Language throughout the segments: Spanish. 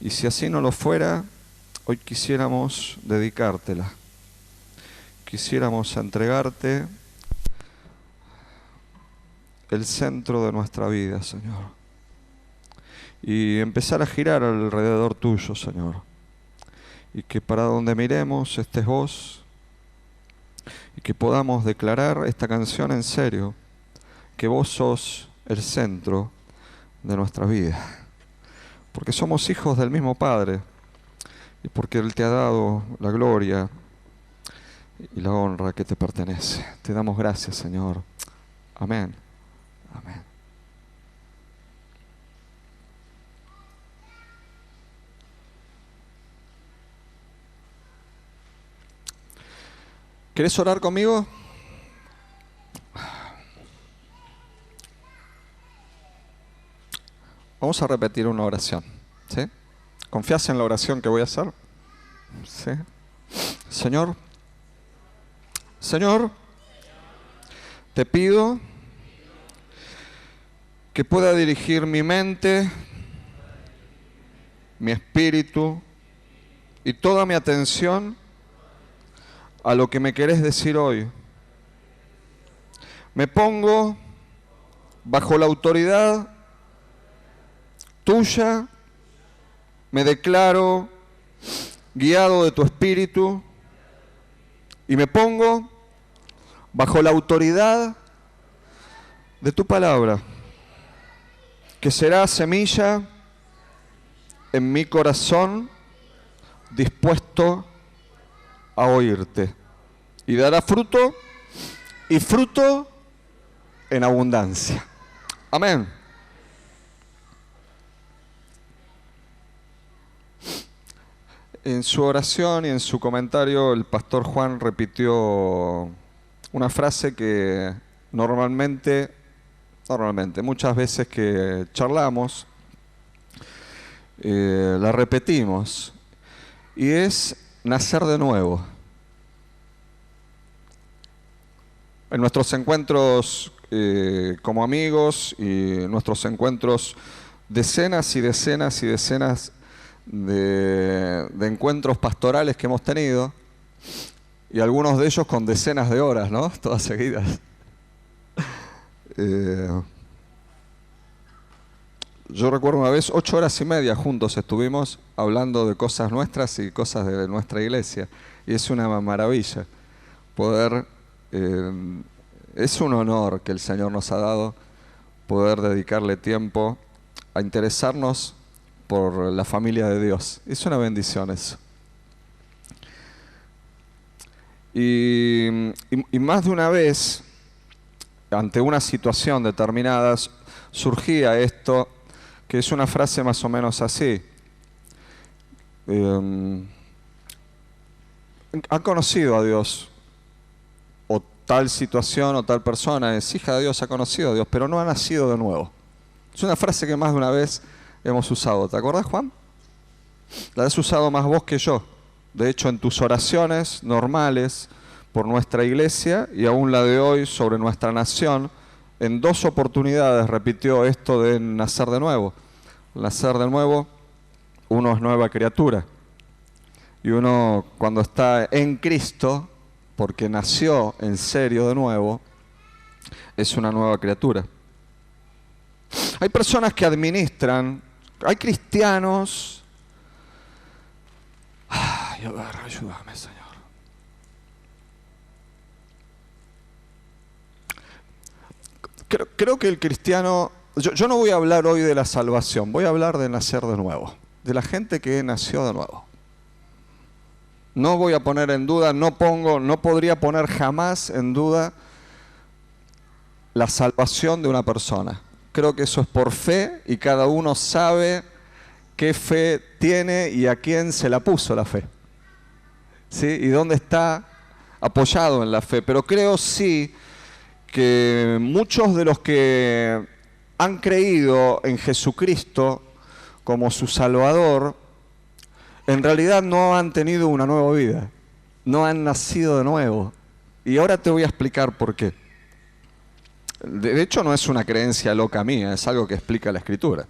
Y si así no lo fuera, hoy quisiéramos dedicártela. Quisiéramos entregarte el centro de nuestra vida, Señor. Y empezar a girar alrededor tuyo, Señor. Y que para donde miremos estés vos. Y que podamos declarar esta canción en serio. Que vos sos el centro de nuestra vida. Porque somos hijos del mismo Padre. Y porque Él te ha dado la gloria y la honra que te pertenece. Te damos gracias, Señor. Amén. Amén. ¿Querés orar conmigo? Vamos a repetir una oración, ¿sí? ¿Confías en la oración que voy a hacer? ¿Sí? Señor, te pido que pueda dirigir mi mente, mi espíritu y toda mi atención a lo que me querés decir hoy. Me pongo bajo la autoridad tuya, me declaro guiado de tu espíritu y me pongo bajo la autoridad de tu palabra, que será semilla en mi corazón dispuesto a oírte, y dará fruto, y fruto en abundancia. Amén. En su oración y en su comentario, el pastor Juan repitió una frase que normalmente, muchas veces que charlamos, la repetimos, y es nacer de nuevo. En nuestros encuentros como amigos y nuestros encuentros, decenas y decenas y decenas de encuentros pastorales que hemos tenido, y algunos de ellos con decenas de horas, ¿no? Todas seguidas. Yo recuerdo una vez 8 horas y media juntos estuvimos hablando de cosas nuestras y cosas de nuestra iglesia, y es una maravilla poder, es un honor que el Señor nos ha dado poder dedicarle tiempo a interesarnos por la familia de Dios. Es una bendición eso. Y más de una vez, ante una situación determinada, surgía esto, que es una frase más o menos así. ¿Han conocido a Dios? O tal situación o tal persona es hija de Dios, ha conocido a Dios, pero no ha nacido de nuevo. Es una frase que más de una vez hemos usado. ¿Te acordás, Juan? La has usado más vos que yo. De hecho, en tus oraciones normales por nuestra iglesia y aún la de hoy sobre nuestra nación, en 2 oportunidades repitió esto de nacer de nuevo. Nacer de nuevo, uno es nueva criatura. Y uno, cuando está en Cristo, porque nació en serio de nuevo, es una nueva criatura. Hay personas que administran, hay cristianos. Ay, a ver, ayúdame, Señor. Creo que el cristiano, yo no voy a hablar hoy de la salvación, voy a hablar de nacer de nuevo, de la gente que nació de nuevo. No voy a poner en duda, no podría poner jamás en duda la salvación de una persona. Creo que eso es por fe y cada uno sabe qué fe tiene y a quién se la puso la fe, ¿sí? Y dónde está apoyado en la fe. Pero creo sí que muchos de los que han creído en Jesucristo como su Salvador, en realidad no han tenido una nueva vida, no han nacido de nuevo. Y ahora te voy a explicar por qué. De hecho, no es una creencia loca mía, es algo que explica la Escritura.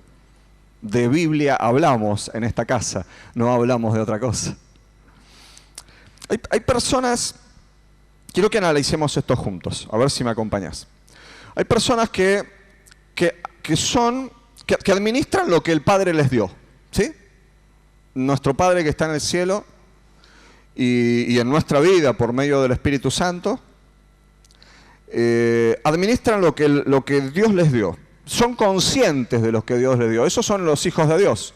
de Biblia hablamos en esta casa, no hablamos de otra cosa. Hay personas, quiero que analicemos esto juntos, a ver si me acompañas. Hay personas que administran lo que el Padre les dio, ¿sí? Nuestro Padre que está en el cielo y en nuestra vida por medio del Espíritu Santo, administran lo que Dios les dio. Son conscientes de lo que Dios les dio. Esos son los hijos de Dios.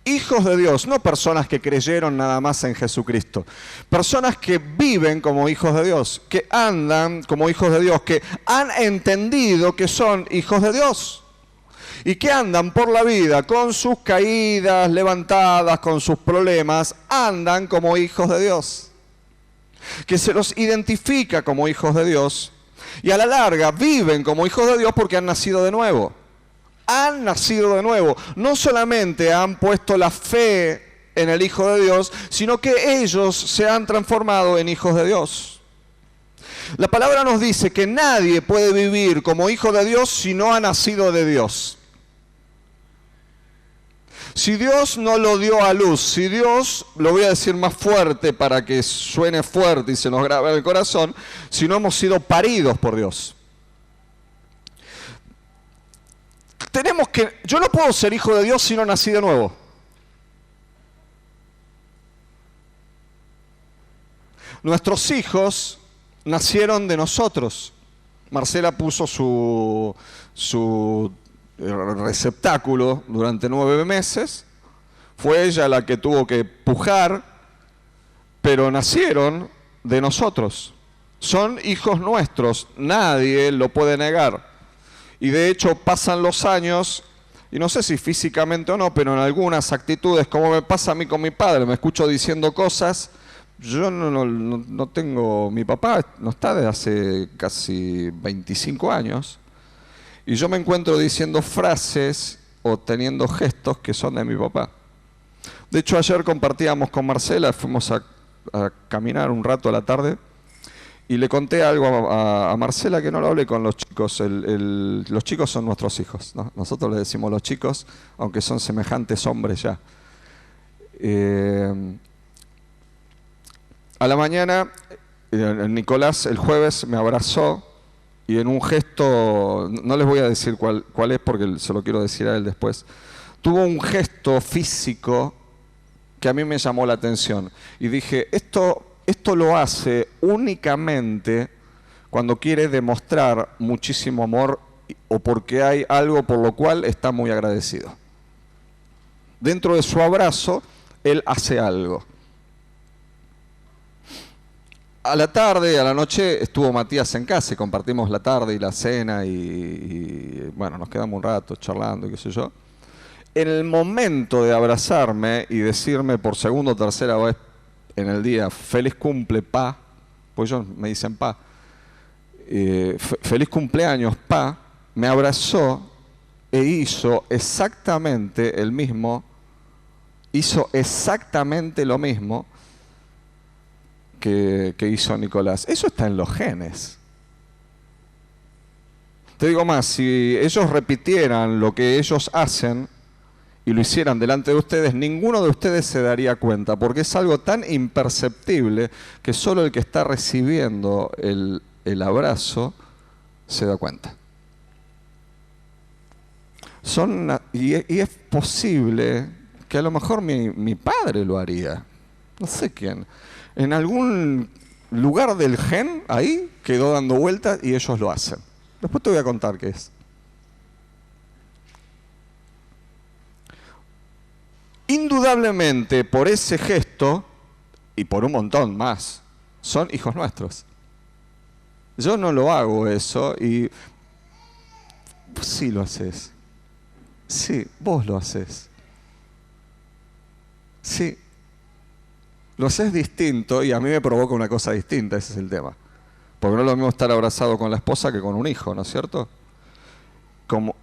Hijos de Dios, no personas que creyeron nada más en Jesucristo. Personas que viven como hijos de Dios, que andan como hijos de Dios, que han entendido que son hijos de Dios. Y que andan por la vida con sus caídas, levantadas, con sus problemas, andan como hijos de Dios. Que se los identifica como hijos de Dios y a la larga viven como hijos de Dios porque han nacido de nuevo. Han nacido de nuevo. No solamente han puesto la fe en el Hijo de Dios, sino que ellos se han transformado en hijos de Dios. La palabra nos dice que nadie puede vivir como hijo de Dios si no ha nacido de Dios. Si Dios no lo dio a luz, si Dios, lo voy a decir más fuerte para que suene fuerte y se nos grabe en el corazón, si no hemos sido paridos por Dios. Yo no puedo ser hijo de Dios si no nací de nuevo. Nuestros hijos nacieron de nosotros. Marcela puso su receptáculo durante 9 meses. Fue ella la que tuvo que pujar, pero nacieron de nosotros. Son hijos nuestros, nadie lo puede negar. Y de hecho pasan los años, y no sé si físicamente o no, pero en algunas actitudes, como me pasa a mí con mi padre, me escucho diciendo cosas. Yo no tengo, mi papá no está desde hace casi 25 años, y yo me encuentro diciendo frases o teniendo gestos que son de mi papá. De hecho, ayer compartíamos con Marcela, fuimos a caminar un rato a la tarde, y le conté algo a Marcela que no lo hablé con los chicos. Los chicos son nuestros hijos, ¿no? Nosotros les decimos los chicos, aunque son semejantes hombres ya. A la mañana, Nicolás el jueves me abrazó y en un gesto, no les voy a decir cuál es porque se lo quiero decir a él después, tuvo un gesto físico que a mí me llamó la atención. Y dije, esto lo hace únicamente cuando quiere demostrar muchísimo amor o porque hay algo por lo cual está muy agradecido. Dentro de su abrazo, él hace algo. A la tarde, a la noche, estuvo Matías en casa y compartimos la tarde y la cena y bueno, nos quedamos un rato charlando y qué sé yo. En el momento de abrazarme y decirme por segunda o tercera vez en el día, feliz cumple, pa, pues ellos me dicen pa, feliz cumpleaños, pa, me abrazó e hizo exactamente lo mismo que hizo Nicolás. Eso está en los genes. Te digo más, si ellos repitieran lo que ellos hacen y lo hicieran delante de ustedes, ninguno de ustedes se daría cuenta, porque es algo tan imperceptible que solo el que está recibiendo el abrazo se da cuenta. Y es posible que a lo mejor mi padre lo haría, no sé quién. En algún lugar del gen, ahí, quedó dando vueltas y ellos lo hacen. Después te voy a contar qué es. Indudablemente, por ese gesto, y por un montón más, son hijos nuestros. Yo no lo hago eso y vos sí lo haces. Sí, vos lo haces. Sí. Lo haces distinto y a mí me provoca una cosa distinta, ese es el tema. Porque no es lo mismo estar abrazado con la esposa que con un hijo, ¿no es cierto? Como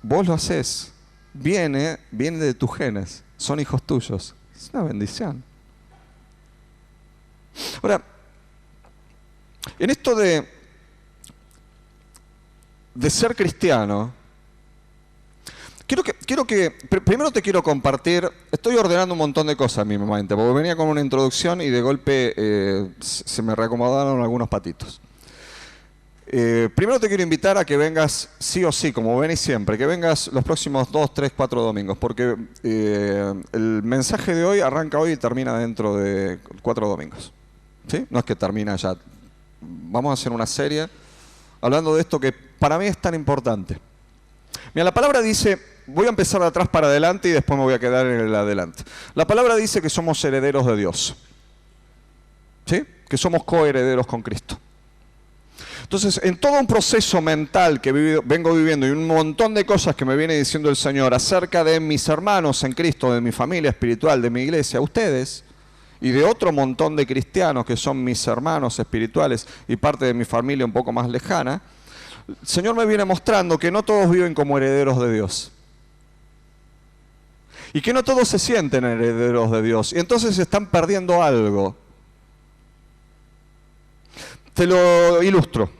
vos lo haces, viene de tus genes, son hijos tuyos. Es una bendición. Ahora, en esto de ser cristiano, primero te quiero compartir, estoy ordenando un montón de cosas en mi mente, porque venía con una introducción y de golpe se me reacomodaron algunos patitos. Primero te quiero invitar a que vengas sí o sí, como venís siempre, que vengas los próximos 2, 3, 4 domingos, porque el mensaje de hoy arranca hoy y termina dentro de 4 domingos. ¿Sí? No es que termina ya. Vamos a hacer una serie hablando de esto que para mí es tan importante. Mira, la palabra dice, voy a empezar de atrás para adelante y después me voy a quedar en el adelante. La palabra dice que somos herederos de Dios. ¿Sí? Que somos coherederos con Cristo. Entonces, en todo un proceso mental que vengo viviendo y un montón de cosas que me viene diciendo el Señor acerca de mis hermanos en Cristo, de mi familia espiritual, de mi iglesia, ustedes, y de otro montón de cristianos que son mis hermanos espirituales y parte de mi familia un poco más lejana, el Señor me viene mostrando que no todos viven como herederos de Dios. Y que no todos se sienten herederos de Dios. Y entonces están perdiendo algo. Te lo ilustro.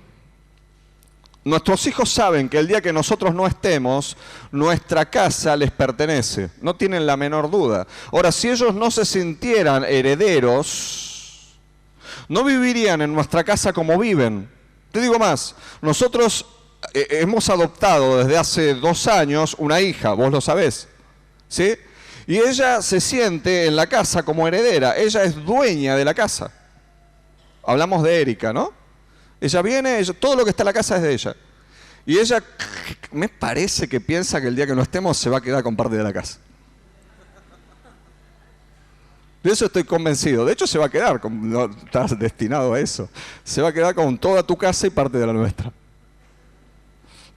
Nuestros hijos saben que el día que nosotros no estemos, nuestra casa les pertenece. No tienen la menor duda. Ahora, si ellos no se sintieran herederos, no vivirían en nuestra casa como viven. Te digo más, nosotros hemos adoptado desde hace 2 años una hija, vos lo sabés, ¿sí? Y ella se siente en la casa como heredera, ella es dueña de la casa. Hablamos de Erika, ¿no? Ella viene, todo lo que está en la casa es de ella. Y ella, me parece que piensa que el día que no estemos se va a quedar con parte de la casa. De eso estoy convencido. De hecho se va a quedar, no estás destinado a eso. Se va a quedar con toda tu casa y parte de la nuestra.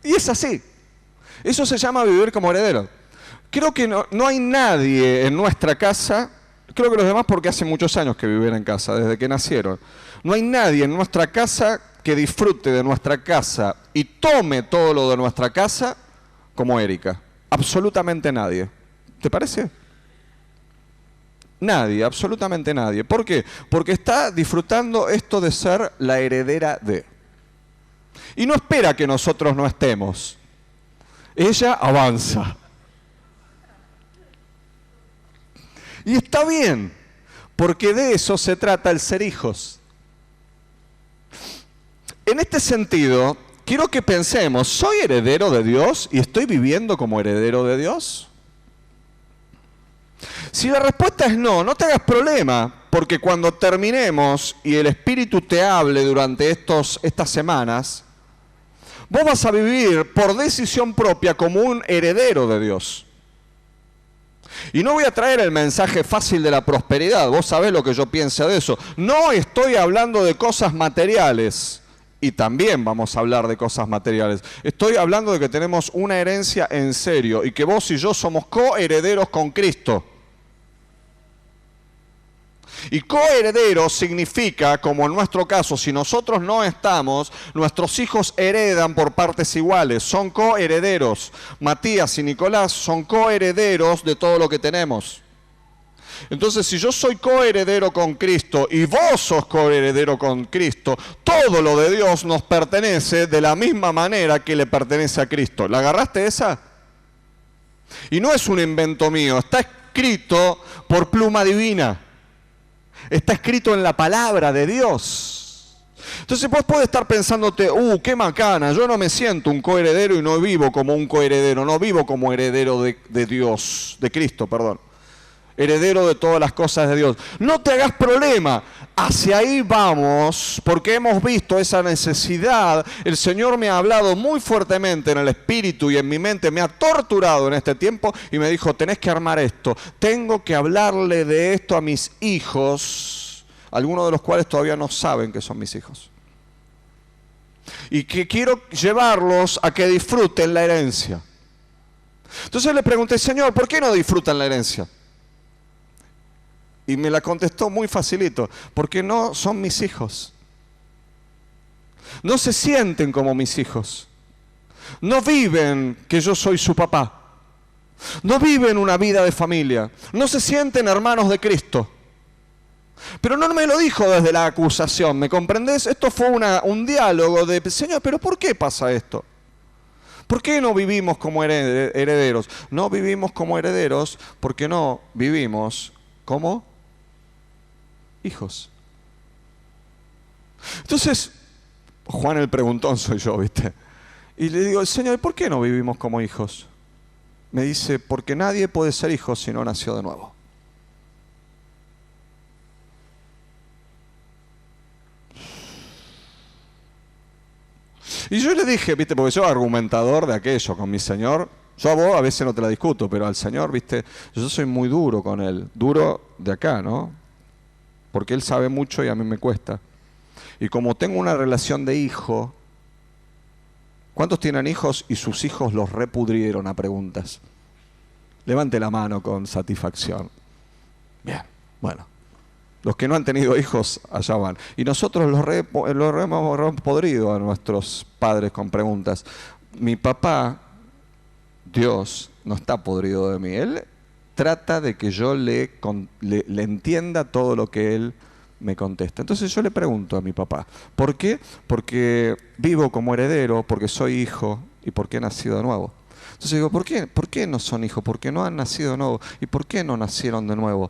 Y es así. Eso se llama vivir como heredero. Creo que no hay nadie en nuestra casa, creo que los demás porque hace muchos años que viven en casa, desde que nacieron. No hay nadie en nuestra casa que disfrute de nuestra casa y tome todo lo de nuestra casa como Erika. Absolutamente nadie. ¿Te parece? Nadie, absolutamente nadie. ¿Por qué? Porque está disfrutando esto de ser la heredera de. Y no espera que nosotros no estemos. Ella avanza. Y está bien, porque de eso se trata el ser hijos. En este sentido, quiero que pensemos, ¿soy heredero de Dios y estoy viviendo como heredero de Dios? Si la respuesta es no, no te hagas problema, porque cuando terminemos y el Espíritu te hable durante estas semanas, vos vas a vivir por decisión propia como un heredero de Dios. Y no voy a traer el mensaje fácil de la prosperidad, vos sabés lo que yo pienso de eso. No estoy hablando de cosas materiales, y también vamos a hablar de cosas materiales. Estoy hablando de que tenemos una herencia en serio, y que vos y yo somos coherederos con Cristo. Y coheredero significa, como en nuestro caso, si nosotros no estamos, nuestros hijos heredan por partes iguales, son coherederos. Matías y Nicolás son coherederos de todo lo que tenemos. Entonces, si yo soy coheredero con Cristo y vos sos coheredero con Cristo, todo lo de Dios nos pertenece de la misma manera que le pertenece a Cristo. ¿La agarraste esa? Y no es un invento mío, está escrito por pluma divina. Está escrito en la palabra de Dios. Entonces vos podés estar pensándote, qué macana, yo no me siento un coheredero y no vivo como un coheredero, no vivo como heredero de Dios, de Cristo, perdón. Heredero de todas las cosas de Dios. No te hagas problema, hacia ahí vamos, porque hemos visto esa necesidad. El Señor me ha hablado muy fuertemente en el espíritu y en mi mente, me ha torturado en este tiempo y me dijo, tenés que armar esto, tengo que hablarle de esto a mis hijos, algunos de los cuales todavía no saben que son mis hijos. Y que quiero llevarlos a que disfruten la herencia. Entonces le pregunté, Señor, ¿por qué no disfrutan la herencia? Y me la contestó muy facilito, porque no son mis hijos. No se sienten como mis hijos. No viven que yo soy su papá. No viven una vida de familia. No se sienten hermanos de Cristo. Pero no me lo dijo desde la acusación, ¿me comprendés? Esto fue un diálogo de, Señor, ¿pero por qué pasa esto? ¿Por qué no vivimos como herederos? No vivimos como herederos porque no vivimos como hijos. Entonces, Juan el preguntón soy yo, ¿viste? Y le digo, Señor, ¿por qué no vivimos como hijos? Me dice, porque nadie puede ser hijo si no nació de nuevo. Y yo le dije, ¿viste? Porque yo argumentador de aquello con mi Señor. Yo a vos a veces no te la discuto, pero al Señor, ¿viste? Yo soy muy duro con Él. Duro de acá, ¿no? Porque Él sabe mucho y a mí me cuesta. Y como tengo una relación de hijo, ¿cuántos tienen hijos y sus hijos los repudrieron a preguntas? Levante la mano con satisfacción. Bien, bueno. Los que no han tenido hijos, allá van. Y nosotros los hemos podrido a nuestros padres con preguntas. Mi papá, Dios, no está podrido de mí. Él trata de que yo le entienda todo lo que Él me contesta. Entonces yo le pregunto a mi papá, ¿por qué? Porque vivo como heredero, porque soy hijo y porque he nacido de nuevo. Entonces digo, ¿por qué no son hijos? ¿Por qué no han nacido de nuevo? ¿Y por qué no nacieron de nuevo?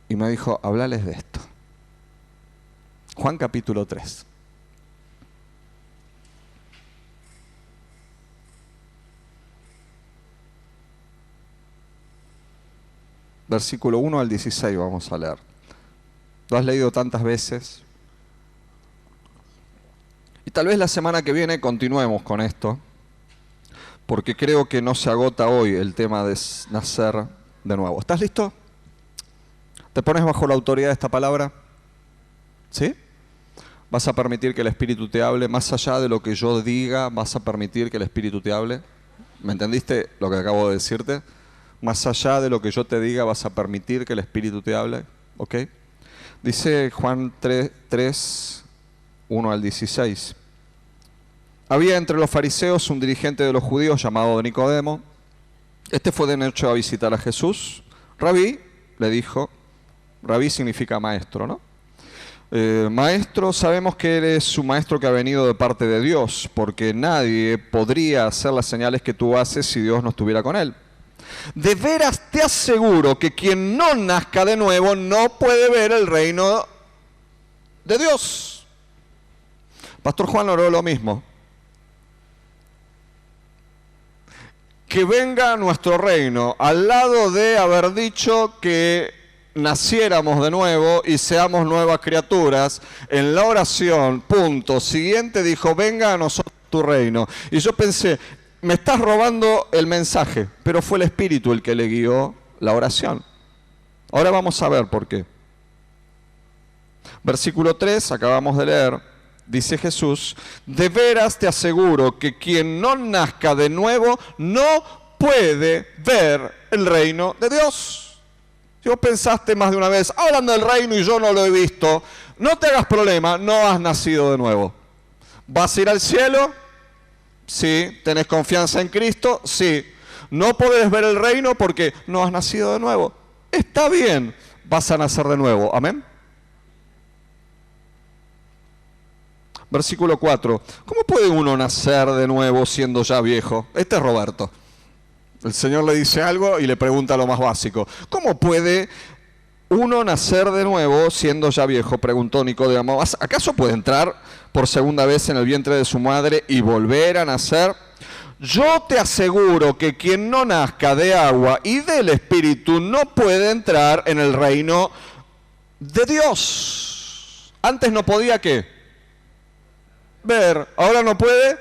Y me dijo, hablales de esto. Juan capítulo 3. Versículo 1 al 16 vamos a leer. Lo has leído tantas veces. Y tal vez la semana que viene continuemos con esto, porque creo que no se agota hoy el tema de nacer de nuevo. ¿Estás listo? ¿Te pones bajo la autoridad de esta palabra? ¿Sí? ¿Vas a permitir que el Espíritu te hable? Más allá de lo que yo diga, ¿vas a permitir que el Espíritu te hable? ¿Me entendiste lo que acabo de decirte? Más allá de lo que yo te diga, ¿vas a permitir que el Espíritu te hable? ¿Ok? Dice Juan 3, 1 al 16. Había entre los fariseos un dirigente de los judíos llamado Nicodemo. Este fue de noche a visitar a Jesús. Rabí, le dijo. Rabí significa maestro, ¿no? Maestro, sabemos que eres un maestro que ha venido de parte de Dios, porque nadie podría hacer las señales que tú haces si Dios no estuviera con él. De veras te aseguro que quien no nazca de nuevo no puede ver el reino de Dios. Pastor Juan oró lo mismo. Que venga nuestro reino al lado de haber dicho que naciéramos de nuevo y seamos nuevas criaturas. En la oración, punto siguiente, dijo, venga a nosotros tu reino. Y yo pensé, me estás robando el mensaje, pero fue el Espíritu el que le guió la oración. Ahora vamos a ver por qué. Versículo 3, acabamos de leer, dice Jesús, de veras te aseguro que quien no nazca de nuevo no puede ver el reino de Dios. Si vos pensaste más de una vez, hablan del reino y yo no lo he visto, no te hagas problema, no has nacido de nuevo. ¿Vas a ir al cielo? Sí. ¿Tenés confianza en Cristo? Sí. No podés ver el reino porque no has nacido de nuevo. Está bien, vas a nacer de nuevo. Amén. Versículo 4. ¿Cómo puede uno nacer de nuevo siendo ya viejo? Este es Roberto. El Señor le dice algo y le pregunta lo más básico. ¿Cómo puede uno nacer de nuevo siendo ya viejo? Preguntó Nicodemo. ¿Acaso puede entrar por segunda vez en el vientre de su madre y volver a nacer? Yo te aseguro que quien no nazca de agua y del Espíritu no puede entrar en el reino de Dios. Antes no podía, ¿qué? Ver. Ahora no puede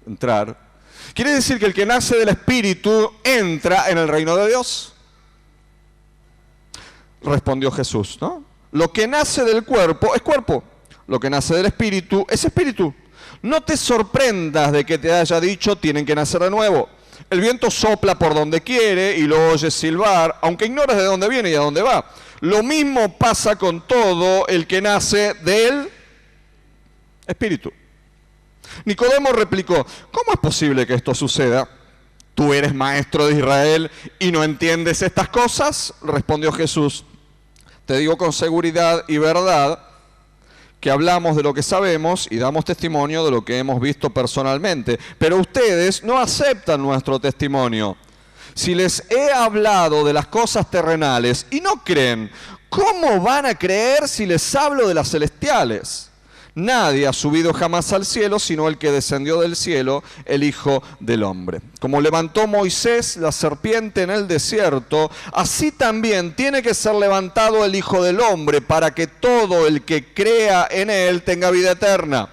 entrar. Quiere decir que el que nace del Espíritu entra en el reino de Dios. Respondió Jesús, ¿no? Lo que nace del cuerpo es cuerpo. Lo que nace del Espíritu es espíritu. No te sorprendas de que te haya dicho tienen que nacer de nuevo. El viento sopla por donde quiere y lo oyes silbar, aunque ignoras de dónde viene y a dónde va. Lo mismo pasa con todo el que nace del Espíritu. Nicodemo replicó, ¿cómo es posible que esto suceda? ¿Tú eres maestro de Israel y no entiendes estas cosas? Respondió Jesús, te digo con seguridad y verdad que hablamos de lo que sabemos y damos testimonio de lo que hemos visto personalmente. Pero ustedes no aceptan nuestro testimonio. Si les he hablado de las cosas terrenales y no creen, ¿cómo van a creer si les hablo de las celestiales? Nadie ha subido jamás al cielo, sino el que descendió del cielo, el Hijo del Hombre. Como levantó Moisés la serpiente en el desierto, así también tiene que ser levantado el Hijo del Hombre, para que todo el que crea en él tenga vida eterna.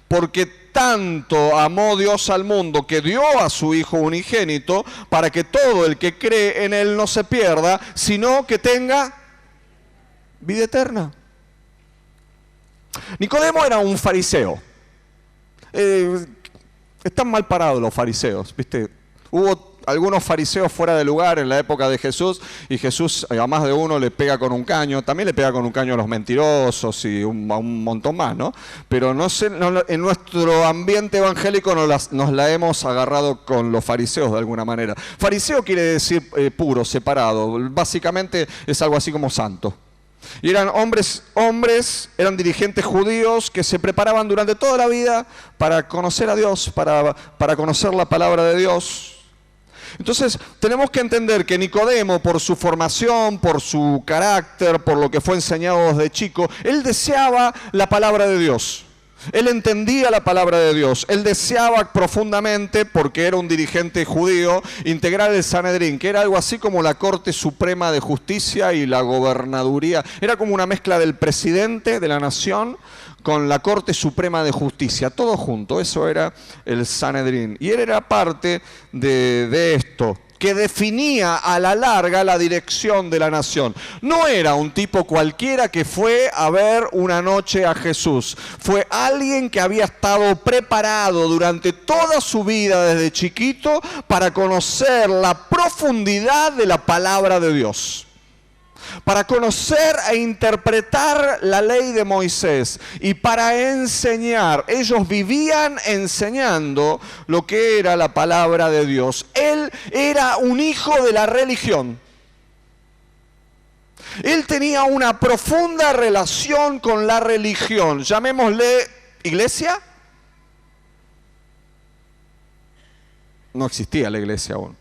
Porque tanto amó Dios al mundo que dio a su Hijo unigénito, para que todo el que cree en él no se pierda, sino que tenga vida eterna. Nicodemo era un fariseo. Están mal parados los fariseos, ¿viste? Hubo algunos fariseos fuera de lugar en la época de Jesús, y Jesús a más de uno le pega con un caño. También le pega con un caño a los mentirosos y a un montón más, ¿no? Pero no sé, en nuestro ambiente evangélico nos la hemos agarrado con los fariseos de alguna manera. Fariseo quiere decir puro, separado. Básicamente es algo así como santo. Y eran hombres, eran dirigentes judíos que se preparaban durante toda la vida para conocer a Dios, para conocer la palabra de Dios. Entonces tenemos que entender que Nicodemo, por su formación, por su carácter, por lo que fue enseñado desde chico, él deseaba la palabra de Dios. Él entendía la palabra de Dios. Él deseaba profundamente, porque era un dirigente judío, integrar el Sanedrín, que era algo así como la Corte Suprema de Justicia y la gobernaduría. Era como una mezcla del presidente de la nación con la Corte Suprema de Justicia, todo junto. Eso era el Sanedrín. Y él era parte de esto, que definía a la larga la dirección de la nación. No era un tipo cualquiera que fue a ver una noche a Jesús. Fue alguien que había estado preparado durante toda su vida desde chiquito para conocer la profundidad de la palabra de Dios, para conocer e interpretar la ley de Moisés y para enseñar. Ellos vivían enseñando lo que era la palabra de Dios. Él era un hijo de la religión. Él tenía una profunda relación con la religión. Llamémosle iglesia. No existía la iglesia aún,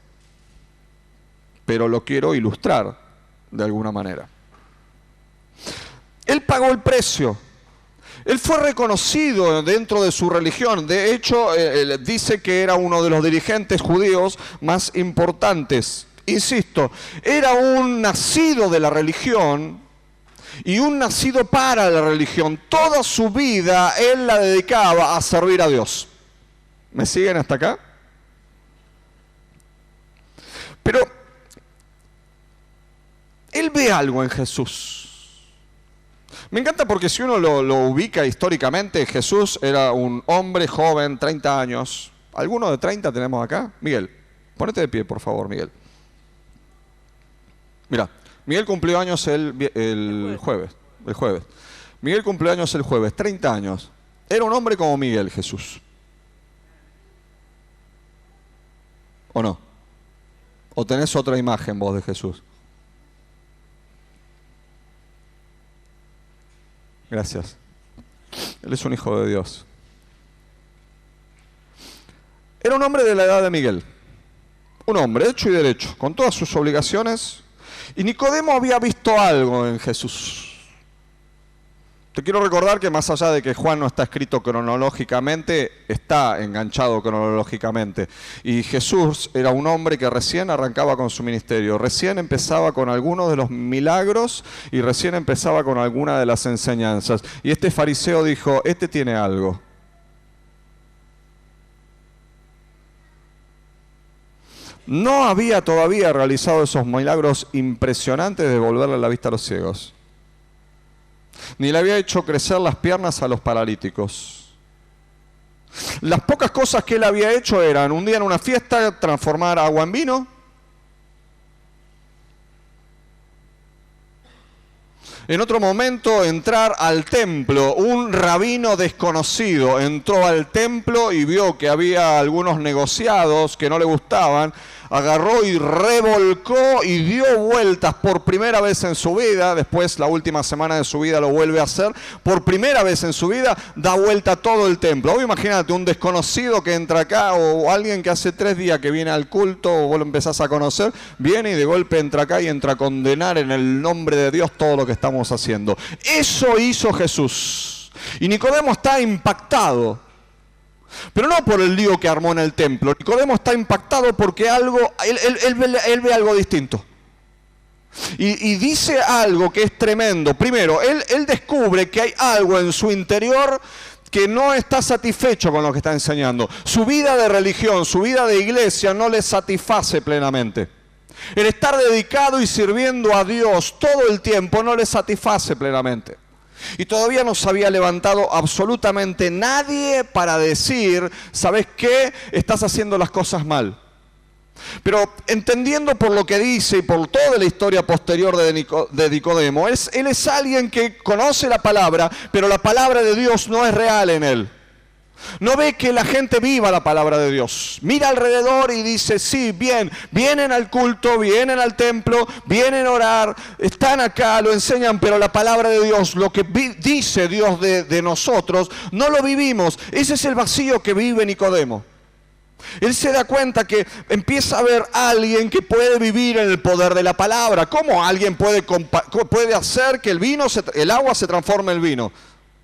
pero lo quiero ilustrar de alguna manera. Él pagó el precio. Él fue reconocido dentro de su religión. De hecho, él dice que era uno de los dirigentes judíos más importantes. Insisto, era un nacido de la religión y un nacido para la religión. Toda su vida él la dedicaba a servir a Dios. ¿Me siguen hasta acá? Pero él ve algo en Jesús. Me encanta porque si uno lo ubica históricamente, Jesús era un hombre joven, 30 años. ¿Alguno de 30 tenemos acá? Miguel, ponete de pie, por favor, Miguel. Mira, Miguel cumplió años el jueves. Miguel cumplió años el jueves, 30 años. Era un hombre como Miguel, Jesús. ¿O no? ¿O tenés otra imagen vos de Jesús? Gracias. Él es un hijo de Dios. Era un hombre de la edad de Miguel. Un hombre hecho y derecho, con todas sus obligaciones. Y Nicodemo había visto algo en Jesús. Te quiero recordar que más allá de que Juan no está escrito cronológicamente, está enganchado cronológicamente. Y Jesús era un hombre que recién arrancaba con su ministerio, recién empezaba con algunos de los milagros y recién empezaba con alguna de las enseñanzas. Y este fariseo dijo, este tiene algo. No había todavía realizado esos milagros impresionantes de devolverle la vista a los ciegos, ni le había hecho crecer las piernas a los paralíticos. Las pocas cosas que él había hecho eran, un día en una fiesta, transformar agua en vino. En otro momento, entrar al templo. Un rabino desconocido entró al templo y vio que había algunos negociados que no le gustaban. agarró y revolcó y dio vueltas por primera vez en su vida. Después, la última semana de su vida lo vuelve a hacer. Por primera vez en su vida da vuelta todo el templo. Hoy imagínate un desconocido que entra acá, o alguien que hace 3 días que viene al culto, o vos lo empezás a conocer, viene y de golpe entra acá y entra a condenar en el nombre de Dios todo lo que estamos haciendo. Eso hizo Jesús. Y Nicodemo está impactado. Pero no por el lío que armó en el templo. Nicodemo está impactado porque él ve algo distinto. Y dice algo que es tremendo. Primero, él descubre que hay algo en su interior que no está satisfecho con lo que está enseñando. Su vida de religión, su vida de iglesia no le satisface plenamente. El estar dedicado y sirviendo a Dios todo el tiempo no le satisface plenamente. Y todavía no se había levantado absolutamente nadie para decir, ¿sabes qué? Estás haciendo las cosas mal. Pero entendiendo por lo que dice y por toda la historia posterior de Nicodemo, él es alguien que conoce la palabra, pero la palabra de Dios no es real en él. No ve que la gente viva la palabra de Dios. Mira alrededor y dice, sí, bien, vienen al culto, vienen al templo, vienen a orar, están acá, lo enseñan, pero la palabra de Dios, lo que dice Dios de nosotros, no lo vivimos. Ese es el vacío que vive Nicodemo. Él se da cuenta que empieza a ver a alguien que puede vivir en el poder de la palabra. ¿Cómo alguien puede hacer que el agua se transforme en vino?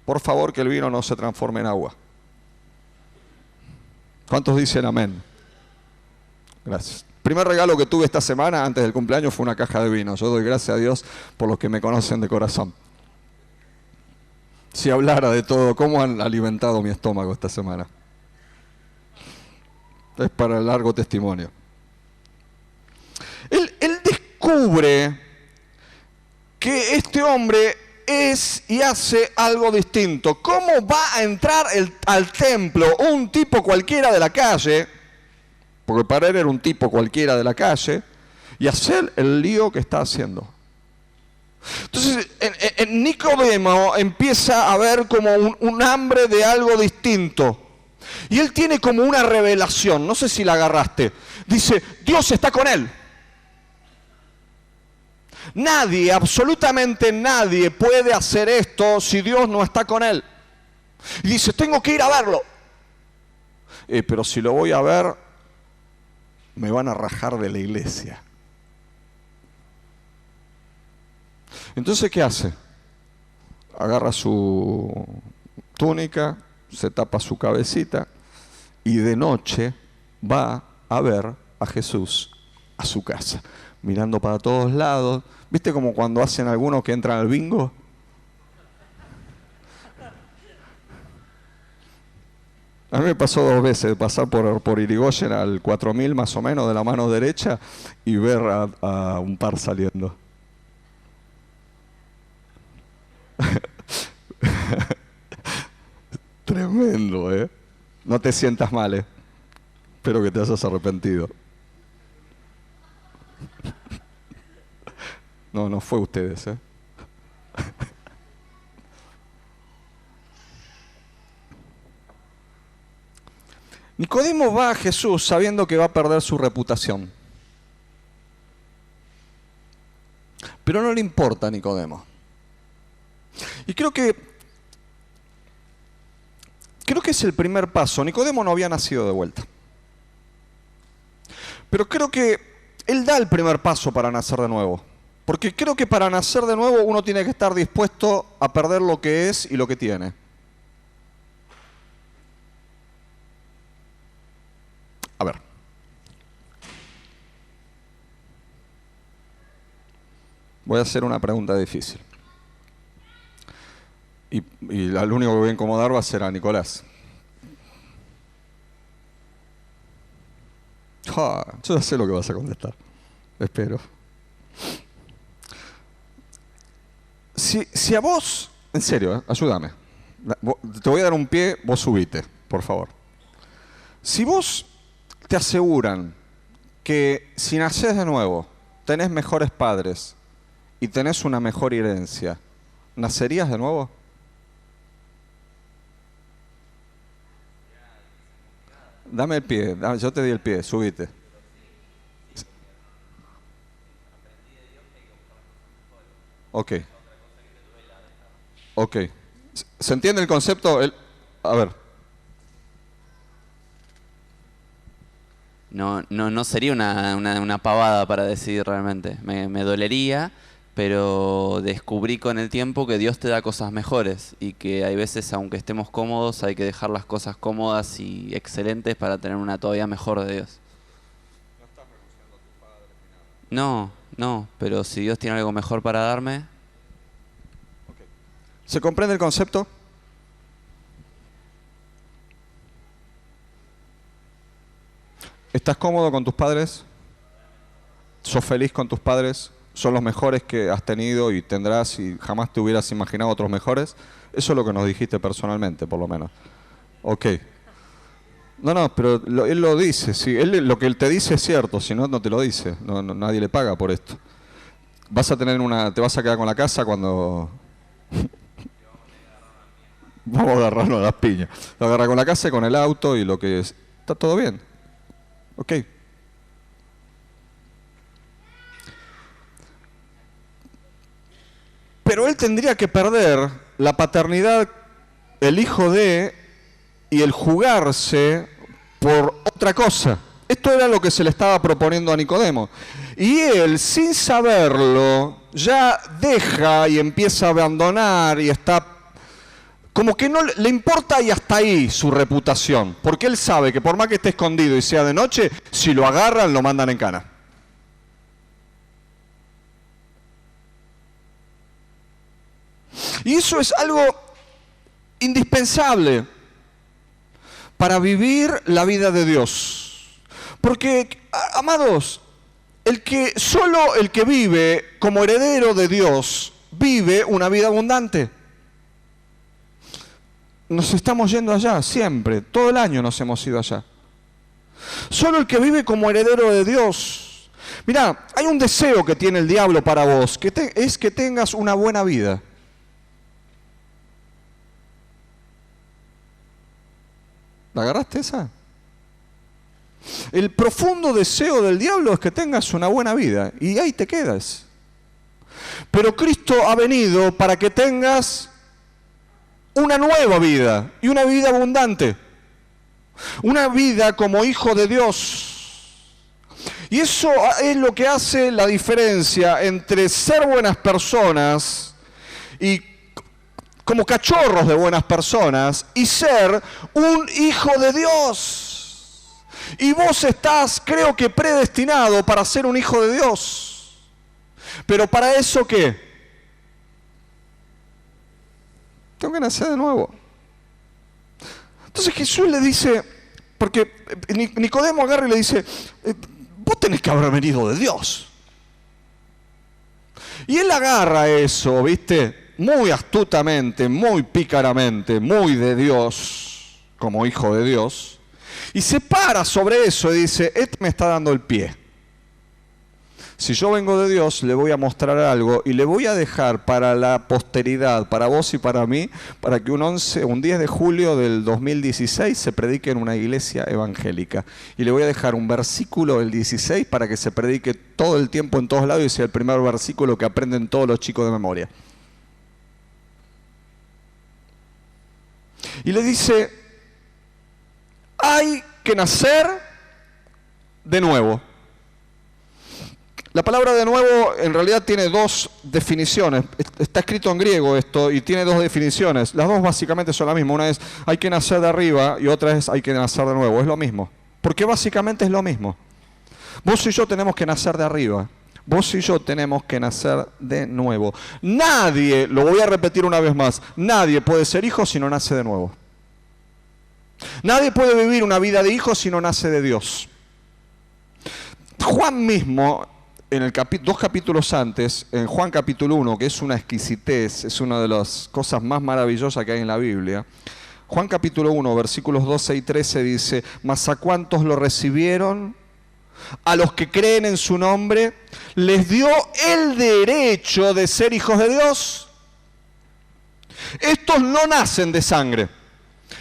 Por favor, que el vino no se transforme en agua. ¿Cuántos dicen amén? Gracias. El primer regalo que tuve esta semana antes del cumpleaños fue una caja de vino. Yo doy gracias a Dios por los que me conocen de corazón. Si hablara de todo, ¿cómo han alimentado mi estómago esta semana? Es para el largo testimonio. Él descubre que este hombre es y hace algo distinto. ¿Cómo va a entrar al templo un tipo cualquiera de la calle, porque para él era un tipo cualquiera de la calle, y hacer el lío que está haciendo? Entonces, en Nicodemo empieza a ver como un hambre de algo distinto. Y él tiene como una revelación, no sé si la agarraste. Dice, Dios está con él. Nadie, absolutamente nadie puede hacer esto si Dios no está con él. Y dice, tengo que ir a verlo. Pero si lo voy a ver, me van a rajar de la iglesia. Entonces, ¿qué hace? Agarra su túnica, se tapa su cabecita y de noche va a ver a Jesús a su casa, mirando para todos lados. ¿Viste como cuando hacen algunos que entran al bingo? A mí me pasó 2 veces de pasar por Irigoyen al 4000 más o menos de la mano derecha y ver a un par saliendo. Tremendo, ¿eh? No te sientas mal, ¿eh? Espero que te hayas arrepentido. No fue ustedes, ¿eh? Nicodemo va a Jesús sabiendo que va a perder su reputación. Pero no le importa a Nicodemo. Y creo que es el primer paso. Nicodemo no había nacido de vuelta. Pero creo que él da el primer paso para nacer de nuevo. Porque creo que para nacer de nuevo uno tiene que estar dispuesto a perder lo que es y lo que tiene. A ver. Voy a hacer una pregunta difícil. Y al único que voy a incomodar va a ser a Nicolás. Yo ya sé lo que vas a contestar. Espero. Si a vos, en serio, ayúdame. Te voy a dar un pie, vos subite, por favor. Si vos te aseguran que si nacés de nuevo, tenés mejores padres y tenés una mejor herencia, ¿nacerías de nuevo? Dame el pie, yo te di el pie, subite. Ok. Ok. ¿Se entiende el concepto? A ver. No sería una pavada para decidir realmente. Me dolería, pero descubrí con el tiempo que Dios te da cosas mejores y que hay veces, aunque estemos cómodos, hay que dejar las cosas cómodas y excelentes para tener una todavía mejor de Dios. No, pero si Dios tiene algo mejor para darme. ¿Se comprende el concepto? ¿Estás cómodo con tus padres? ¿Sos feliz con tus padres? ¿Son los mejores que has tenido y tendrás y jamás te hubieras imaginado otros mejores? Eso es lo que nos dijiste personalmente, por lo menos. Ok. No, pero él lo dice, sí. Lo que él te dice es cierto, si no, no te lo dice. Nadie le paga por esto. Te vas a quedar con la casa cuando... Vamos a agarrarnos a las piñas. Te vas a agarrar con la casa y con el auto y lo que es. Está todo bien. Ok. Pero él tendría que perder la paternidad, el hijo de, y el jugarse por otra cosa. Esto era lo que se le estaba proponiendo a Nicodemo. Y él, sin saberlo, ya deja y empieza a abandonar y está... Como que no le importa y hasta ahí su reputación. Porque él sabe que por más que esté escondido y sea de noche, si lo agarran, lo mandan en cana. Y eso es algo indispensable para vivir la vida de Dios. Porque, amados, solo el que vive como heredero de Dios vive una vida abundante. Nos estamos yendo allá siempre, todo el año nos hemos ido allá. Solo el que vive como heredero de Dios. Mirá, hay un deseo que tiene el diablo para vos, es que tengas una buena vida. ¿La agarraste esa? El profundo deseo del diablo es que tengas una buena vida y ahí te quedas. Pero Cristo ha venido para que tengas una nueva vida y una vida abundante. Una vida como hijo de Dios. Y eso es lo que hace la diferencia entre ser buenas personas y como cachorros de buenas personas y ser un hijo de Dios. Y vos estás, creo que, predestinado para ser un hijo de Dios. Pero para eso, ¿qué? Tengo que nacer de nuevo. Entonces Jesús le dice, porque Nicodemo agarra y le dice, vos tenés que haber venido de Dios. Y él agarra eso, ¿viste? Muy astutamente, muy pícaramente, muy de Dios, como hijo de Dios, y se para sobre eso y dice, este me está dando el pie. Si yo vengo de Dios, le voy a mostrar algo y le voy a dejar para la posteridad, para vos y para mí, para que un 10 de julio del 2016 se predique en una iglesia evangélica. Y le voy a dejar un versículo del 16 para que se predique todo el tiempo en todos lados y sea el primer versículo que aprenden todos los chicos de memoria. Y le dice, hay que nacer de nuevo. La palabra de nuevo en realidad tiene dos definiciones. Está escrito en griego esto y tiene dos definiciones. Las dos básicamente son la misma. Una es hay que nacer de arriba y otra es hay que nacer de nuevo. Es lo mismo. Porque básicamente es lo mismo. Vos y yo tenemos que nacer de arriba. Vos y yo tenemos que nacer de nuevo. Nadie, lo voy a repetir una vez más, nadie puede ser hijo si no nace de nuevo. Nadie puede vivir una vida de hijo si no nace de Dios. Juan mismo, en dos capítulos antes, en Juan capítulo 1, que es una exquisitez, es una de las cosas más maravillosas que hay en la Biblia. Juan capítulo 1, versículos 12 y 13 dice, mas a cuantos lo recibieron, a los que creen en su nombre, les dio el derecho de ser hijos de Dios. Estos no nacen de sangre,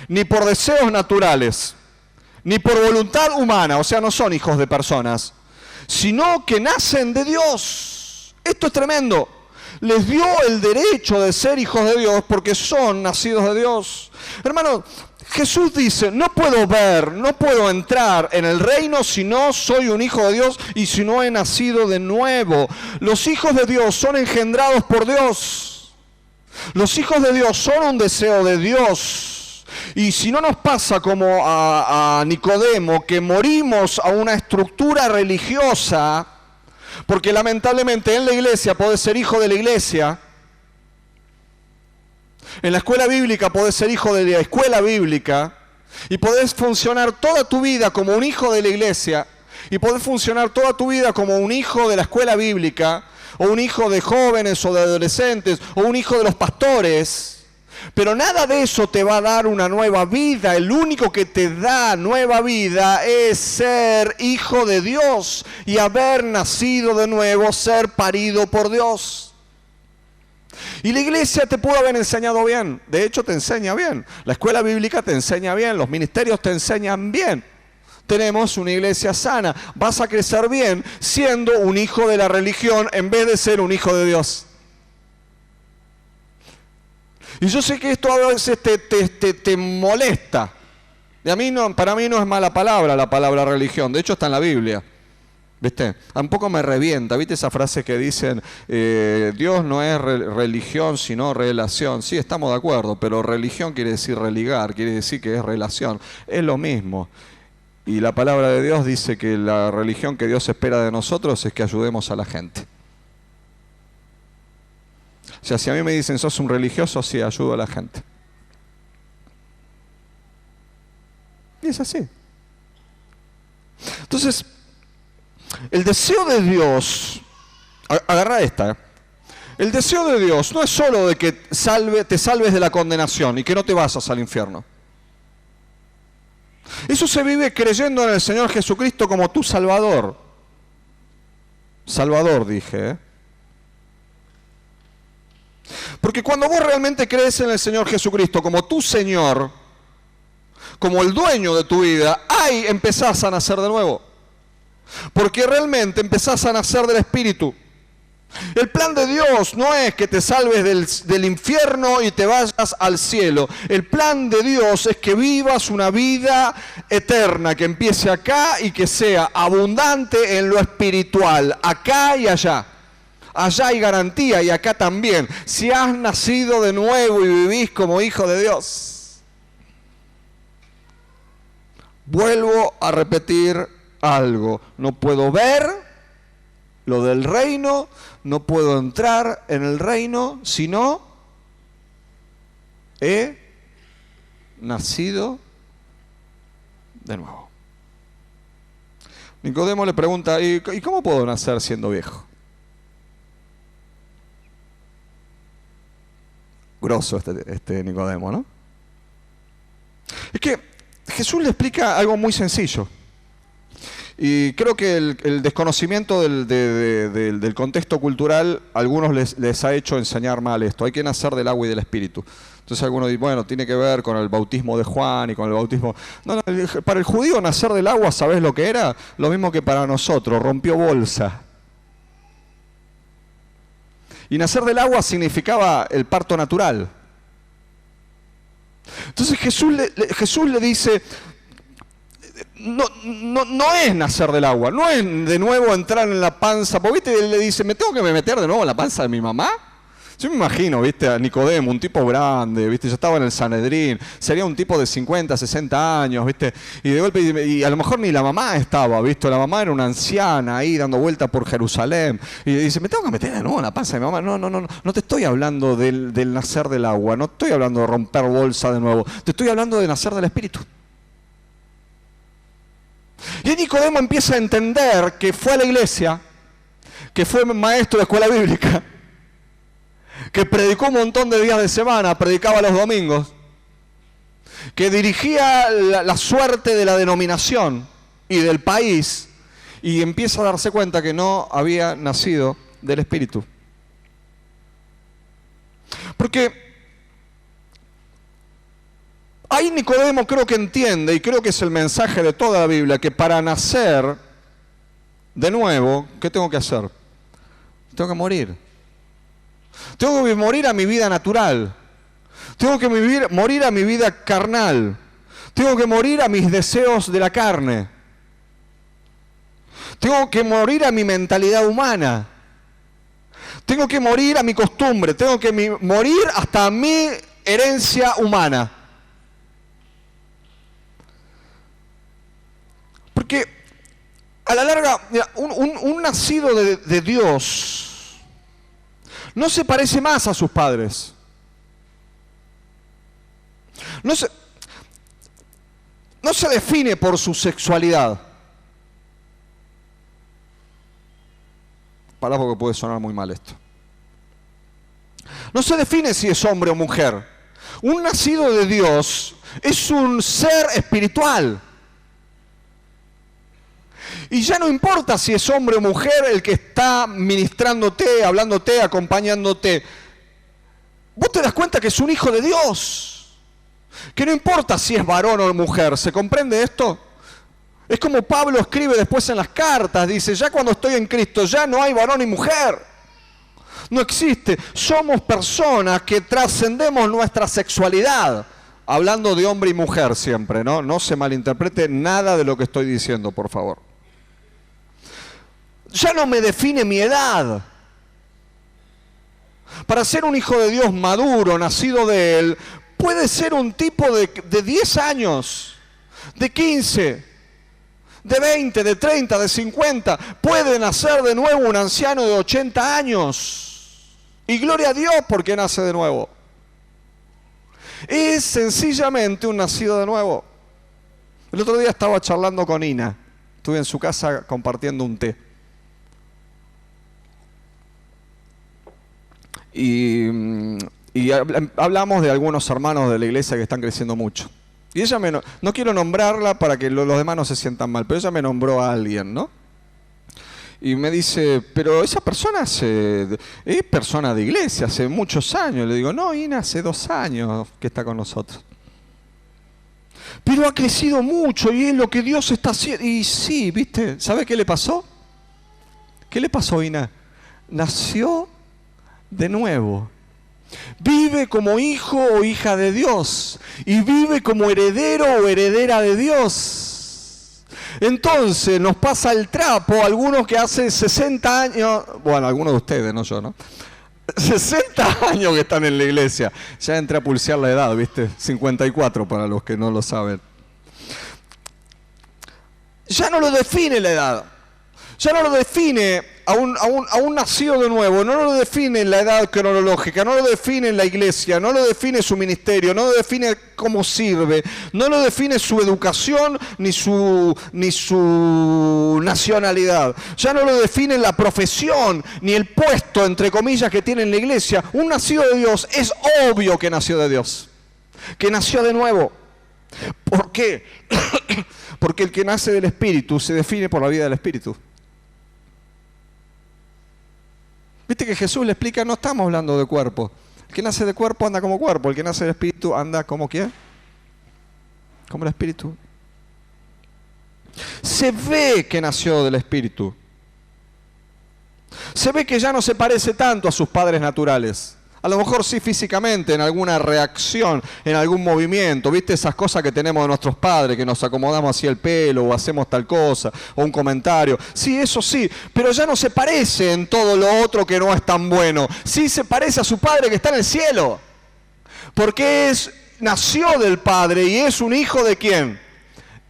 ni por deseos naturales, ni por voluntad humana, o sea, no son hijos de personas, sino que nacen de Dios. Esto es tremendo. Les dio el derecho de ser hijos de Dios porque son nacidos de Dios. Hermano, Jesús dice, no puedo ver, no puedo entrar en el reino si no soy un hijo de Dios y si no he nacido de nuevo. Los hijos de Dios son engendrados por Dios. Los hijos de Dios son un deseo de Dios. Y si no nos pasa como a Nicodemo, que morimos a una estructura religiosa, porque lamentablemente en la iglesia podés ser hijo de la iglesia, en la escuela bíblica podés ser hijo de la escuela bíblica, y podés funcionar toda tu vida como un hijo de la iglesia, y podés funcionar toda tu vida como un hijo de la escuela bíblica, o un hijo de jóvenes o de adolescentes, o un hijo de los pastores, pero nada de eso te va a dar una nueva vida. El único que te da nueva vida es ser hijo de Dios y haber nacido de nuevo, ser parido por Dios. Y la iglesia te pudo haber enseñado bien, de hecho te enseña bien, la escuela bíblica te enseña bien, los ministerios te enseñan bien. Tenemos una iglesia sana, vas a crecer bien siendo un hijo de la religión en vez de ser un hijo de Dios. Y yo sé que esto a veces te molesta. Y para mí no es mala palabra la palabra religión, de hecho está en la Biblia. ¿Viste? Tampoco me revienta, ¿viste esa frase que dicen Dios no es religión sino relación? Sí, estamos de acuerdo, pero religión quiere decir religar, quiere decir que es relación. Es lo mismo. Y la palabra de Dios dice que la religión que Dios espera de nosotros es que ayudemos a la gente. O sea, si a mí me dicen sos un religioso, sí, ayudo a la gente. Y es así. Entonces, el deseo de Dios, agarra esta, el deseo de Dios no es solo de que te salves de la condenación y que no te vas al infierno. Eso se vive creyendo en el Señor Jesucristo como tu Salvador. Salvador, dije, ¿eh? Porque cuando vos realmente crees en el Señor Jesucristo como tu Señor, como el dueño de tu vida, ahí empezás a nacer de nuevo. Porque realmente empezás a nacer del Espíritu. El plan de Dios no es que te salves del infierno y te vayas al cielo. El plan de Dios es que vivas una vida eterna, que empiece acá y que sea abundante en lo espiritual, acá y allá. Allá hay garantía y acá también. Si has nacido de nuevo y vivís como hijo de Dios. Vuelvo a repetir algo. No puedo ver lo del reino, no puedo entrar en el reino si no he nacido de nuevo. Nicodemo le pregunta, ¿y cómo puedo nacer siendo viejo? Grosso este Nicodemo, ¿no? Es que Jesús le explica algo muy sencillo. Y creo que el desconocimiento del contexto cultural a algunos les ha hecho enseñar mal esto. Hay que nacer del agua y del Espíritu. Entonces algunos dicen, bueno, tiene que ver con el bautismo de Juan y con el bautismo... No, para el judío nacer del agua, ¿sabés lo que era? Lo mismo que para nosotros, rompió bolsa. Y nacer del agua significaba el parto natural. Entonces Jesús le dice, no es nacer del agua, no es de nuevo entrar en la panza. Porque ¿viste? Él le dice, ¿me tengo que meter de nuevo en la panza de mi mamá? Yo me imagino, ¿viste? A Nicodemo, un tipo grande, ¿viste? Yo estaba en el Sanedrín, sería un tipo de 50, 60 años, ¿viste? Y de golpe, y a lo mejor ni la mamá estaba, ¿viste? La mamá era una anciana ahí dando vuelta por Jerusalén. Y dice, ¿me tengo que meter de nuevo en la panza de mi mamá? No te estoy hablando del nacer del agua, no estoy hablando de romper bolsa de nuevo, te estoy hablando de nacer del Espíritu. Y Nicodemo empieza a entender que fue a la iglesia, que fue maestro de escuela bíblica, que predicó un montón de días de semana, predicaba los domingos, que dirigía la suerte de la denominación y del país, y empieza a darse cuenta que no había nacido del Espíritu. Porque ahí Nicodemo creo que entiende, y creo que es el mensaje de toda la Biblia, que para nacer de nuevo, ¿qué tengo que hacer? Tengo que morir. Tengo que morir a mi vida natural. Tengo que morir a mi vida carnal. Tengo que morir a mis deseos de la carne. Tengo que morir a mi mentalidad humana. Tengo que morir a mi costumbre. Tengo que morir hasta a mi herencia humana. Porque a la larga, mira, un nacido de Dios no se parece más a sus padres. No se define por su sexualidad. Pará porque puede sonar muy mal esto. No se define si es hombre o mujer. Un nacido de Dios es un ser espiritual. Y ya no importa si es hombre o mujer el que está ministrándote, hablándote, acompañándote. Vos te das cuenta que es un hijo de Dios. Que no importa si es varón o mujer. ¿Se comprende esto? Es como Pablo escribe después en las cartas. Dice, ya cuando estoy en Cristo ya no hay varón y mujer. No existe. Somos personas que trascendemos nuestra sexualidad. Hablando de hombre y mujer siempre, ¿no? No se malinterprete nada de lo que estoy diciendo, por favor. Ya no me define mi edad. Para ser un hijo de Dios maduro, nacido de Él, puede ser un tipo de 10 años, de 15, de 20, de 30, de 50. Puede nacer de nuevo un anciano de 80 años. Y gloria a Dios porque nace de nuevo. Es sencillamente un nacido de nuevo. El otro día estaba charlando con Ina. Estuve en su casa compartiendo un té. Y hablamos de algunos hermanos de la iglesia que están creciendo mucho. Y ella no quiero nombrarla para que los demás no se sientan mal, pero ella me nombró a alguien, ¿no? Y me dice, pero esa persona es persona de iglesia, hace muchos años. Le digo, no, Ina, hace 2 años que está con nosotros. Pero ha crecido mucho y es lo que Dios está haciendo. Y sí, ¿viste? ¿Sabe qué le pasó? ¿Qué le pasó, Ina? Nació de nuevo. Vive como hijo o hija de Dios. Y vive como heredero o heredera de Dios. Entonces nos pasa el trapo a algunos que hace 60 años, bueno, algunos de ustedes, no yo, ¿no? 60 años que están en la iglesia. Ya entré a pulsear la edad, ¿viste? 54 para los que no lo saben. Ya no lo define la edad. Ya no lo define a un nacido de nuevo, no lo define la edad cronológica, no lo define la iglesia, no lo define su ministerio, no lo define cómo sirve, no lo define su educación ni su nacionalidad. Ya no lo define la profesión ni el puesto, entre comillas, que tiene en la iglesia. Un nacido de Dios es obvio que nació de Dios, que nació de nuevo. ¿Por qué? Porque el que nace del Espíritu se define por la vida del Espíritu. Viste que Jesús le explica, no estamos hablando de cuerpo. El que nace de cuerpo anda como cuerpo, el que nace del Espíritu anda como ¿quién? Como el Espíritu. Se ve que nació del Espíritu. Se ve que ya no se parece tanto a sus padres naturales. A lo mejor sí físicamente, en alguna reacción, en algún movimiento. ¿Viste esas cosas que tenemos de nuestros padres, que nos acomodamos así el pelo o hacemos tal cosa, o un comentario? Sí, eso sí, pero ya no se parece en todo lo otro que no es tan bueno. Sí se parece a su Padre que está en el cielo. Porque nació del Padre y es un hijo de ¿quién?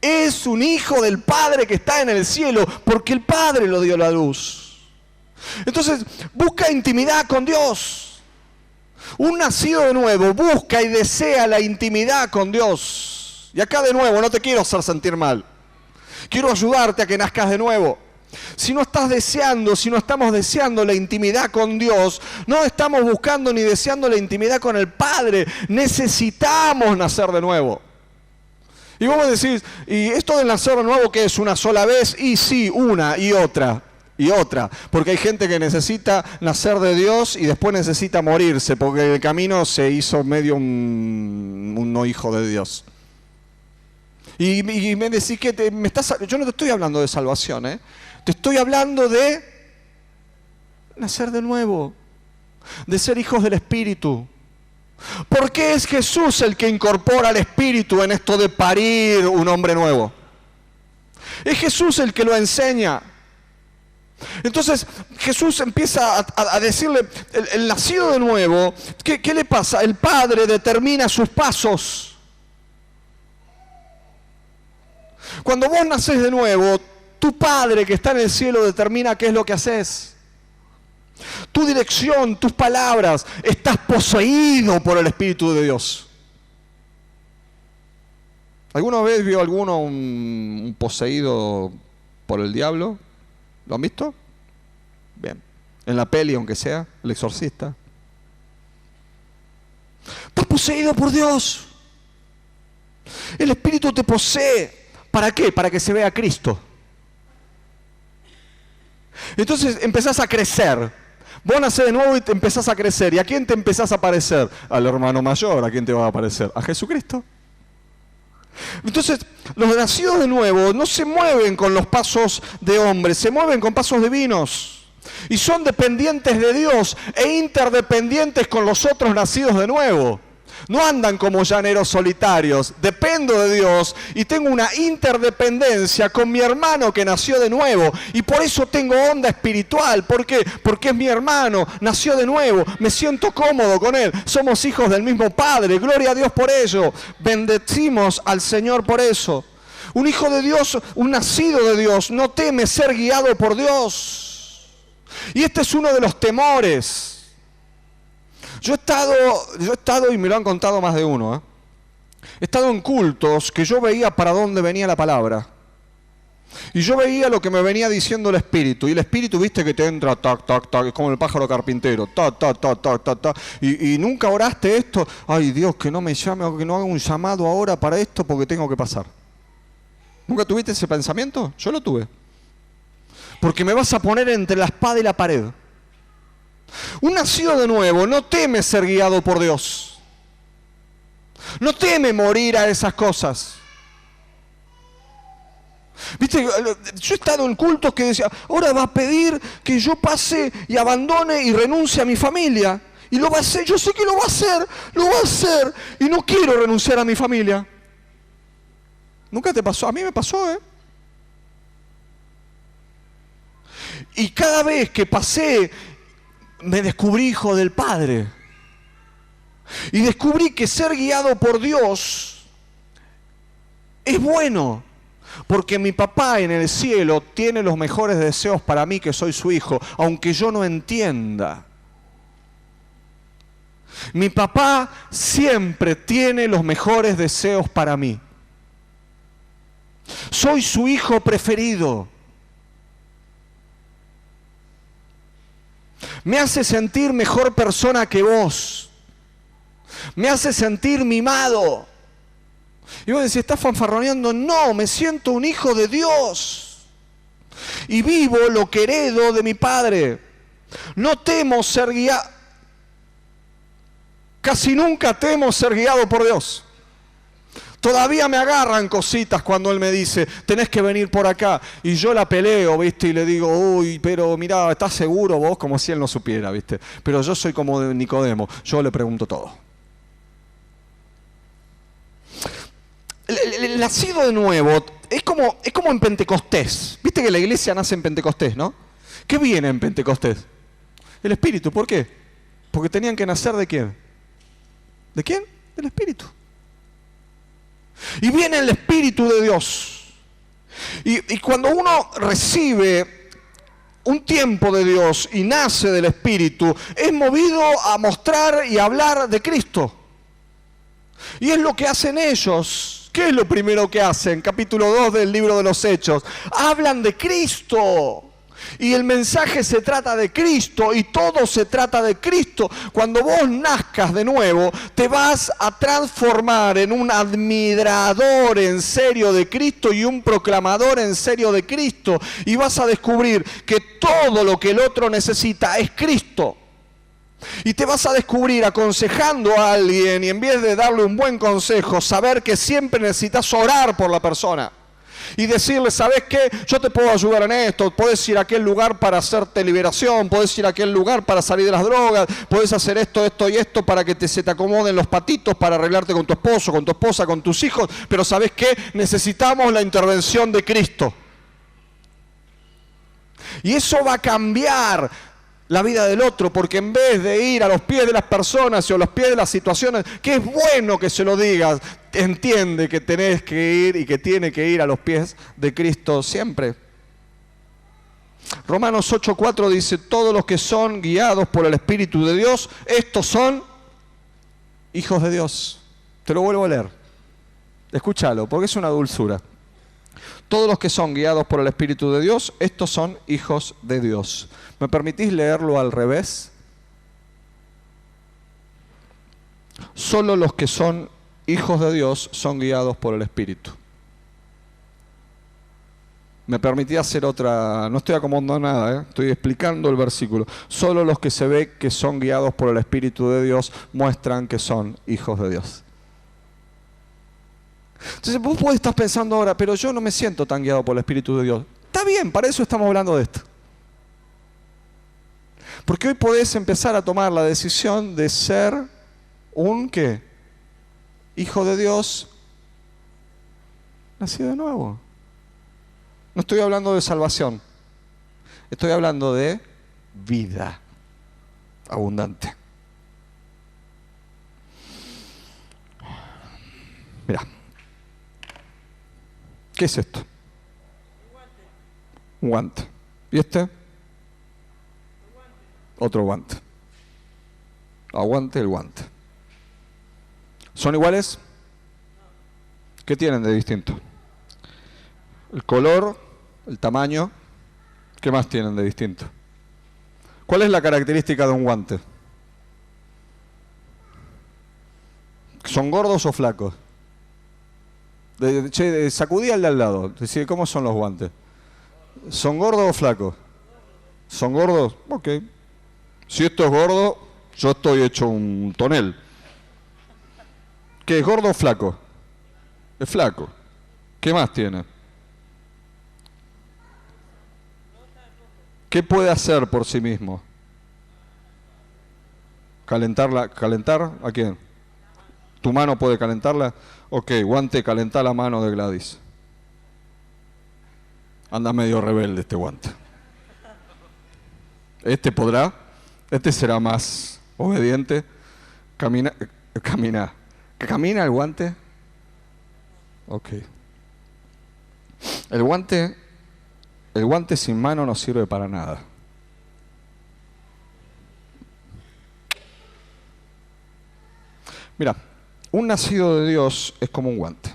Es un hijo del Padre que está en el cielo, porque el Padre lo dio a la luz. Entonces, busca intimidad con Dios. Un nacido de nuevo busca y desea la intimidad con Dios. Y acá de nuevo, no te quiero hacer sentir mal. Quiero ayudarte a que nazcas de nuevo. Si no estás deseando, si no estamos deseando la intimidad con Dios, no estamos buscando ni deseando la intimidad con el Padre, necesitamos nacer de nuevo. Y vos me decís, ¿y esto del nacer de nuevo qué es? ¿Una sola vez? Y sí, una y otra. Y otra, porque hay gente que necesita nacer de Dios y después necesita morirse, porque en el camino se hizo medio un no hijo de Dios. Y me decís que yo no te estoy hablando de salvación, te estoy hablando de nacer de nuevo. de ser hijos del Espíritu. Porque es Jesús el que incorpora al Espíritu en esto de parir un hombre nuevo. Es Jesús el que lo enseña. Entonces Jesús empieza a decirle, el nacido de nuevo, ¿qué le pasa? El Padre determina sus pasos. Cuando vos nacés de nuevo, tu Padre que está en el cielo determina qué es lo que haces. Tu dirección, tus palabras, estás poseído por el Espíritu de Dios. ¿Alguna vez vio alguno un poseído por el diablo? ¿Lo han visto? Bien. En la peli, aunque sea, El Exorcista. Estás poseído por Dios. El Espíritu te posee. ¿Para qué? Para que se vea Cristo. Entonces empezás a crecer. Vos nacés de nuevo y te empezás a crecer. ¿Y a quién te empezás a parecer? Al hermano mayor. ¿A quién te va a parecer? A Jesucristo. Entonces, los nacidos de nuevo no se mueven con los pasos de hombres, se mueven con pasos divinos. Y son dependientes de Dios e interdependientes con los otros nacidos de nuevo. No andan como llaneros solitarios, dependo de Dios y tengo una interdependencia con mi hermano que nació de nuevo. Y por eso tengo onda espiritual. ¿Por qué? Porque es mi hermano, nació de nuevo, me siento cómodo con él. Somos hijos del mismo Padre, gloria a Dios por ello. Bendecimos al Señor por eso. Un hijo de Dios, un nacido de Dios, no teme ser guiado por Dios. Y este es uno de los temores. Yo he estado, y me lo han contado más de uno, he estado en cultos que yo veía para dónde venía la palabra. Y yo veía lo que me venía diciendo el Espíritu. Y el Espíritu, viste, que te entra, tac, tac, tac, como el pájaro carpintero, tac, tac, tac, tac, tac, tac. Y nunca oraste esto. Ay, Dios, que no me llame o que no haga un llamado ahora para esto porque tengo que pasar. ¿Nunca tuviste ese pensamiento? Yo lo tuve. Porque me vas a poner entre la espada y la pared. Un nacido de nuevo no teme ser guiado por Dios. No teme morir a esas cosas. Viste, yo he estado en cultos que decía, ahora va a pedir que yo pase y abandone y renuncie a mi familia. Y lo va a hacer, yo sé que lo va a hacer. Y no quiero renunciar a mi familia. ¿Nunca te pasó? A mí me pasó, ¿eh? Y cada vez que pasé, me descubrí hijo del Padre. Y descubrí que ser guiado por Dios es bueno. Porque mi papá en el cielo tiene los mejores deseos para mí, que soy su hijo, aunque yo no entienda. Mi papá siempre tiene los mejores deseos para mí. Soy su hijo preferido. Me hace sentir mejor persona que vos. Me hace sentir mimado. Y vos decís, ¿estás fanfarroneando? No, me siento un hijo de Dios. Y vivo lo que heredo de mi Padre. No temo ser guiado. Casi nunca temo ser guiado por Dios. Todavía me agarran cositas cuando Él me dice, tenés que venir por acá. Y yo la peleo, ¿viste? Y le digo, uy, pero mirá, ¿estás seguro vos? Como si Él no supiera, ¿viste? Pero yo soy como de Nicodemo, yo le pregunto todo. El nacido de nuevo es como en Pentecostés. Viste que la iglesia nace en Pentecostés, ¿no? ¿Qué viene en Pentecostés? El Espíritu. ¿Por qué? Porque tenían que nacer ¿de quién? ¿De quién? Del Espíritu. Y viene el Espíritu de Dios. Y cuando uno recibe un tiempo de Dios y nace del Espíritu, es movido a mostrar y hablar de Cristo. Y es lo que hacen ellos. ¿Qué es lo primero que hacen? Capítulo 2 del libro de los Hechos. Hablan de Cristo. Y el mensaje se trata de Cristo y todo se trata de Cristo. Cuando vos nazcas de nuevo, te vas a transformar en un admirador en serio de Cristo y un proclamador en serio de Cristo. Y vas a descubrir que todo lo que el otro necesita es Cristo. Y te vas a descubrir aconsejando a alguien y en vez de darle un buen consejo, saber que siempre necesitas orar por la persona. Y decirle, ¿sabes qué? Yo te puedo ayudar en esto. Podés ir a aquel lugar para hacerte liberación. Podés ir a aquel lugar para salir de las drogas. Podés hacer esto, esto y esto para que se te acomoden los patitos, para arreglarte con tu esposo, con tu esposa, con tus hijos. Pero ¿sabes qué? Necesitamos la intervención de Cristo. Y eso va a cambiar la vida del otro, porque en vez de ir a los pies de las personas o a los pies de las situaciones, que es bueno que se lo digas, entiende que tenés que ir y que tiene que ir a los pies de Cristo siempre. Romanos 8:4 dice, todos los que son guiados por el Espíritu de Dios, estos son hijos de Dios. Te lo vuelvo a leer. Escúchalo, porque es una dulzura. Todos los que son guiados por el Espíritu de Dios, estos son hijos de Dios. ¿Me permitís leerlo al revés? Solo los que son hijos de Dios son guiados por el Espíritu. Me permití hacer otra, no estoy acomodando nada, estoy explicando el versículo. Solo los que se ve que son guiados por el Espíritu de Dios muestran que son hijos de Dios. Entonces vos podés estar pensando ahora, pero yo no me siento tan guiado por el Espíritu de Dios. Está bien, para eso estamos hablando de esto. Porque hoy podés empezar a tomar la decisión de ser un ¿qué? Hijo de Dios nacido de nuevo. No estoy hablando de salvación, estoy hablando de vida abundante. Mira, ¿qué es esto? Un guante. ¿Y este? Otro guante. Aguante el guante. ¿Son iguales? ¿Qué tienen de distinto? El color, el tamaño. ¿Qué más tienen de distinto? ¿Cuál es la característica de un guante? ¿Son gordos o flacos? Sacudí al de al lado. Decide, ¿cómo son los guantes? ¿Son gordos o flacos? ¿Son gordos? Ok. Si esto es gordo, yo estoy hecho un tonel. ¿Qué es gordo o flaco? Es flaco. ¿Qué más tiene? ¿Qué puede hacer por sí mismo? ¿Calentar a quién? ¿Tu mano puede calentarla? Ok, guante, calentá la mano de Gladys. Anda medio rebelde este guante. Este podrá, este será más obediente. Camina. ¿Camina el guante? Ok. El guante sin mano no sirve para nada. Mira, un nacido de Dios es como un guante.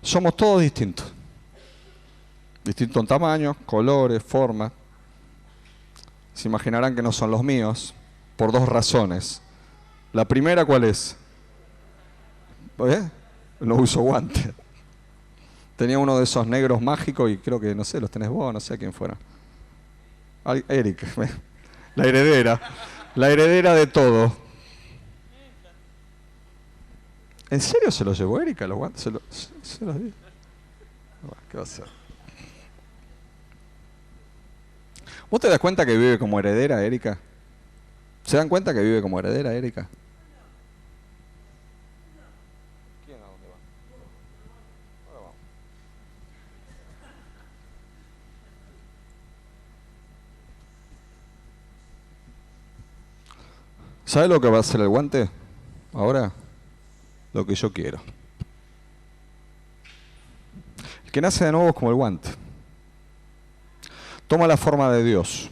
Somos todos distintos. Distintos en tamaño, colores, forma. Se imaginarán que no son los míos por dos razones. La primera, ¿cuál es? No uso guante. Tenía uno de esos negros mágicos y creo que, no sé, los tenés vos, no sé a quién fuera. Erika, la heredera de todo. ¿En serio se los llevó Erika los guantes? ¿Se los dio? ¿Qué va a hacer? ¿Vos te das cuenta que vive como heredera, Erika? ¿Se dan cuenta que vive como heredera, Erika? ¿Quién a dónde va? Ahora vamos. ¿Sabe lo que va a hacer el guante? Ahora, lo que yo quiero. El que nace de nuevo es como el guante. Toma la forma de Dios.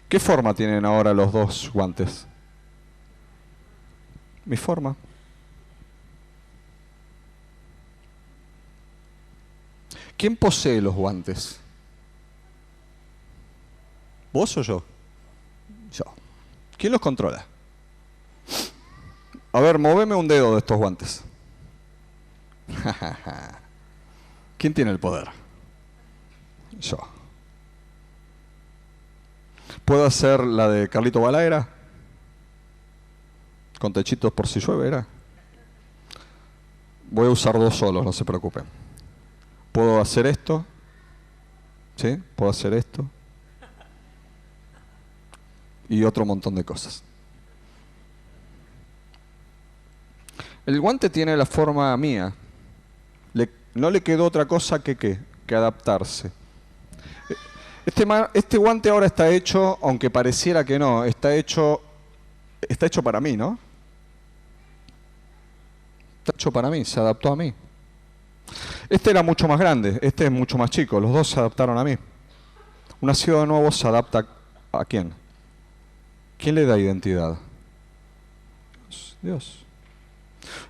¿Qué forma tienen ahora los dos guantes? Mi forma. ¿Quién posee los guantes? ¿Vos o yo? Yo. ¿Quién los controla? A ver, moveme un dedo de estos guantes. ¿Quién tiene el poder? Yo. ¿Puedo hacer la de Carlito Balaguer? Con techitos por si llueve, ¿era? Voy a usar dos solos, no se preocupen. Puedo hacer esto, ¿sí? Puedo hacer esto. Y otro montón de cosas. El guante tiene la forma mía. No le quedó otra cosa que adaptarse. Este guante ahora está hecho, aunque pareciera que no, está hecho para mí, ¿no? Está hecho para mí, se adaptó a mí. Este era mucho más grande, este es mucho más chico, los dos se adaptaron a mí. Un nacido de nuevo se adapta ¿a quién? ¿Quién le da identidad? Dios.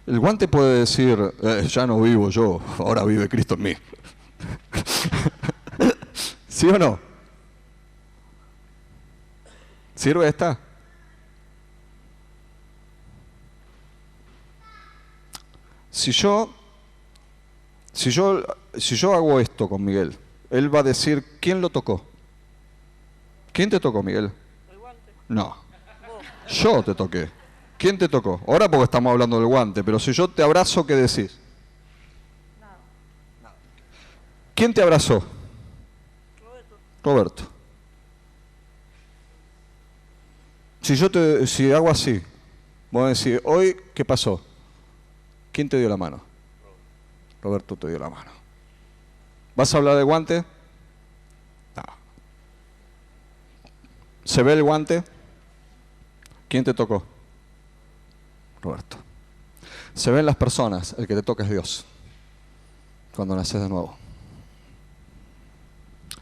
El guante puede decir, ya no vivo yo, ahora vive Cristo en mí. ¿Sí o no? ¿Sirve esta? Si yo hago esto con Miguel, él va a decir, ¿quién lo tocó? ¿Quién te tocó, Miguel? El guante. No. Yo te toqué. ¿Quién te tocó? Ahora porque estamos hablando del guante, pero si yo te abrazo, ¿qué decís? Nada. ¿Quién te abrazó? Roberto. Si hago así, voy a decir, hoy, ¿qué pasó? ¿Quién te dio la mano? Roberto te dio la mano. ¿Vas a hablar de guante? No. ¿Se ve el guante? ¿Quién te tocó? Roberto. Se ven las personas, el que te toca es Dios. Cuando naces de nuevo.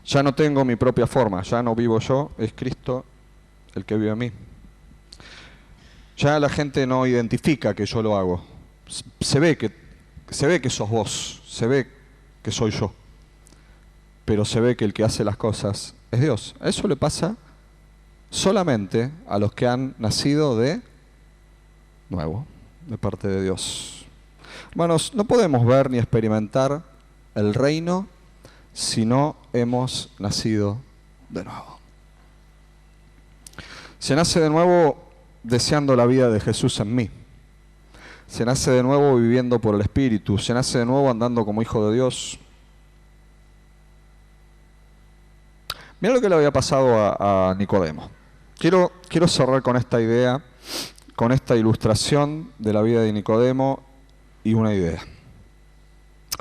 Ya no tengo mi propia forma, ya no vivo yo, es Cristo el que vive en mí. Ya la gente no identifica que yo lo hago. Se ve que sos vos, se ve que soy yo. Pero se ve que el que hace las cosas es Dios. Eso le pasa solamente a los que han nacido de nuevo, de parte de Dios. Hermanos, no podemos ver ni experimentar el reino si no hemos nacido de nuevo. Se nace de nuevo deseando la vida de Jesús en mí. Se nace de nuevo viviendo por el Espíritu. Se nace de nuevo andando como hijo de Dios. Mira lo que le había pasado a Nicodemo. Quiero cerrar con esta idea, con esta ilustración de la vida de Nicodemo y una idea.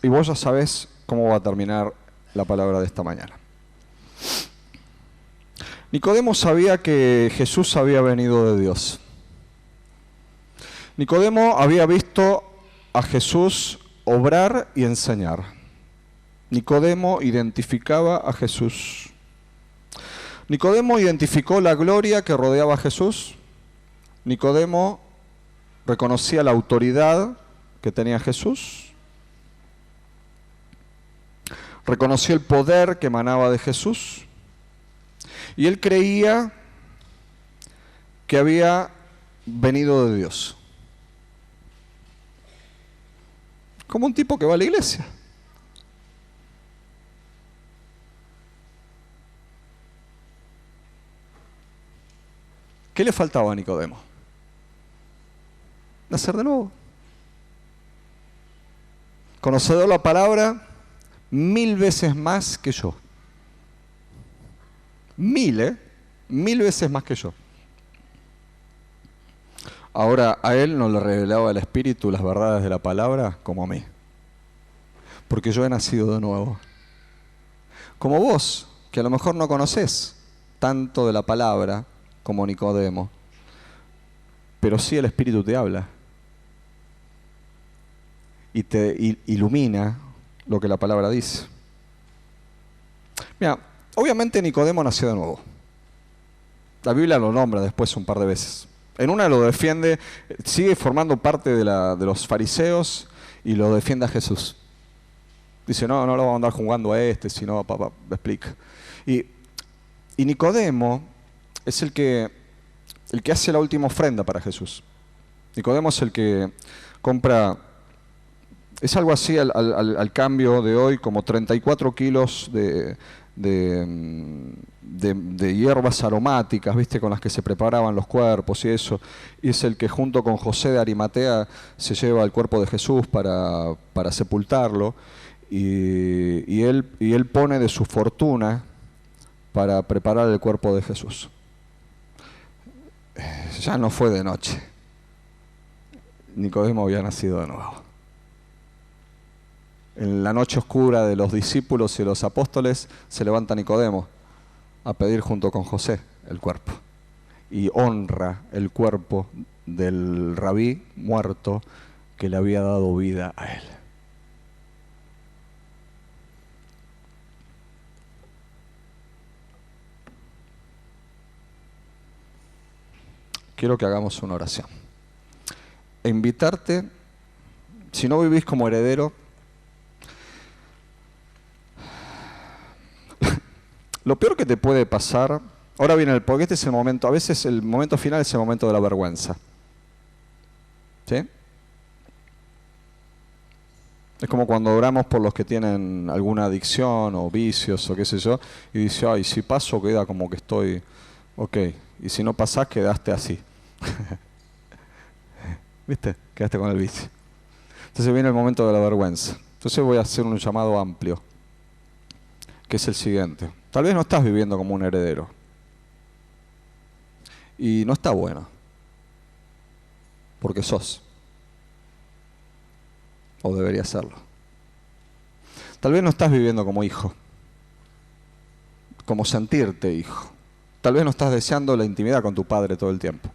Y vos ya sabés cómo va a terminar la palabra de esta mañana. Nicodemo sabía que Jesús había venido de Dios. Nicodemo había visto a Jesús obrar y enseñar. Nicodemo identificaba a Jesús. Nicodemo identificó la gloria que rodeaba a Jesús. Nicodemo reconocía la autoridad que tenía Jesús. Reconoció el poder que emanaba de Jesús. Y él creía que había venido de Dios. Como un tipo que va a la iglesia. ¿Qué le faltaba a Nicodemo? Nacer de nuevo. Conocedor la palabra 1000 veces más que yo. 1000 veces más que yo. Ahora, a él no le revelaba el Espíritu las verdades de la palabra como a mí. Porque yo he nacido de nuevo. Como vos, que a lo mejor no conocés tanto de la palabra como Nicodemo, pero sí el Espíritu te habla y te ilumina lo que la palabra dice. Mira, obviamente Nicodemo nació de nuevo. La Biblia lo nombra después un par de veces. En una lo defiende, sigue formando parte de los fariseos y lo defiende a Jesús. Dice, no lo vamos a andar jugando a sino papá, me explica. Y Nicodemo es el que hace la última ofrenda para Jesús. Nicodemo es el que compra, es algo así al cambio de hoy, como 34 kilos de de hierbas aromáticas, ¿viste? Con las que se preparaban los cuerpos y eso. Y es el que junto con José de Arimatea se lleva el cuerpo de Jesús para sepultarlo. Y él pone de su fortuna para preparar el cuerpo de Jesús. Ya no fue de noche. Nicodemo había nacido de nuevo. En la noche oscura de los discípulos y los apóstoles se levanta Nicodemo a pedir junto con José el cuerpo. Y honra el cuerpo del rabí muerto que le había dado vida a él. Quiero que hagamos una oración. E invitarte, si no vivís como heredero, lo peor que te puede pasar, ahora viene porque este es el momento, a veces el momento final es el momento de la vergüenza. ¿Sí? Es como cuando oramos por los que tienen alguna adicción o vicios o qué sé yo, y dice, ay, si paso queda como que estoy, ok, y si no pasás quedaste así. ¿Viste? Quedaste con el vicio. Entonces viene el momento de la vergüenza. Entonces voy a hacer un llamado amplio, que es el siguiente. Tal vez no estás viviendo como un heredero. Y no está bueno. Porque sos. O debería serlo. Tal vez no estás viviendo como hijo. Como sentirte hijo. Tal vez no estás deseando la intimidad con tu padre todo el tiempo.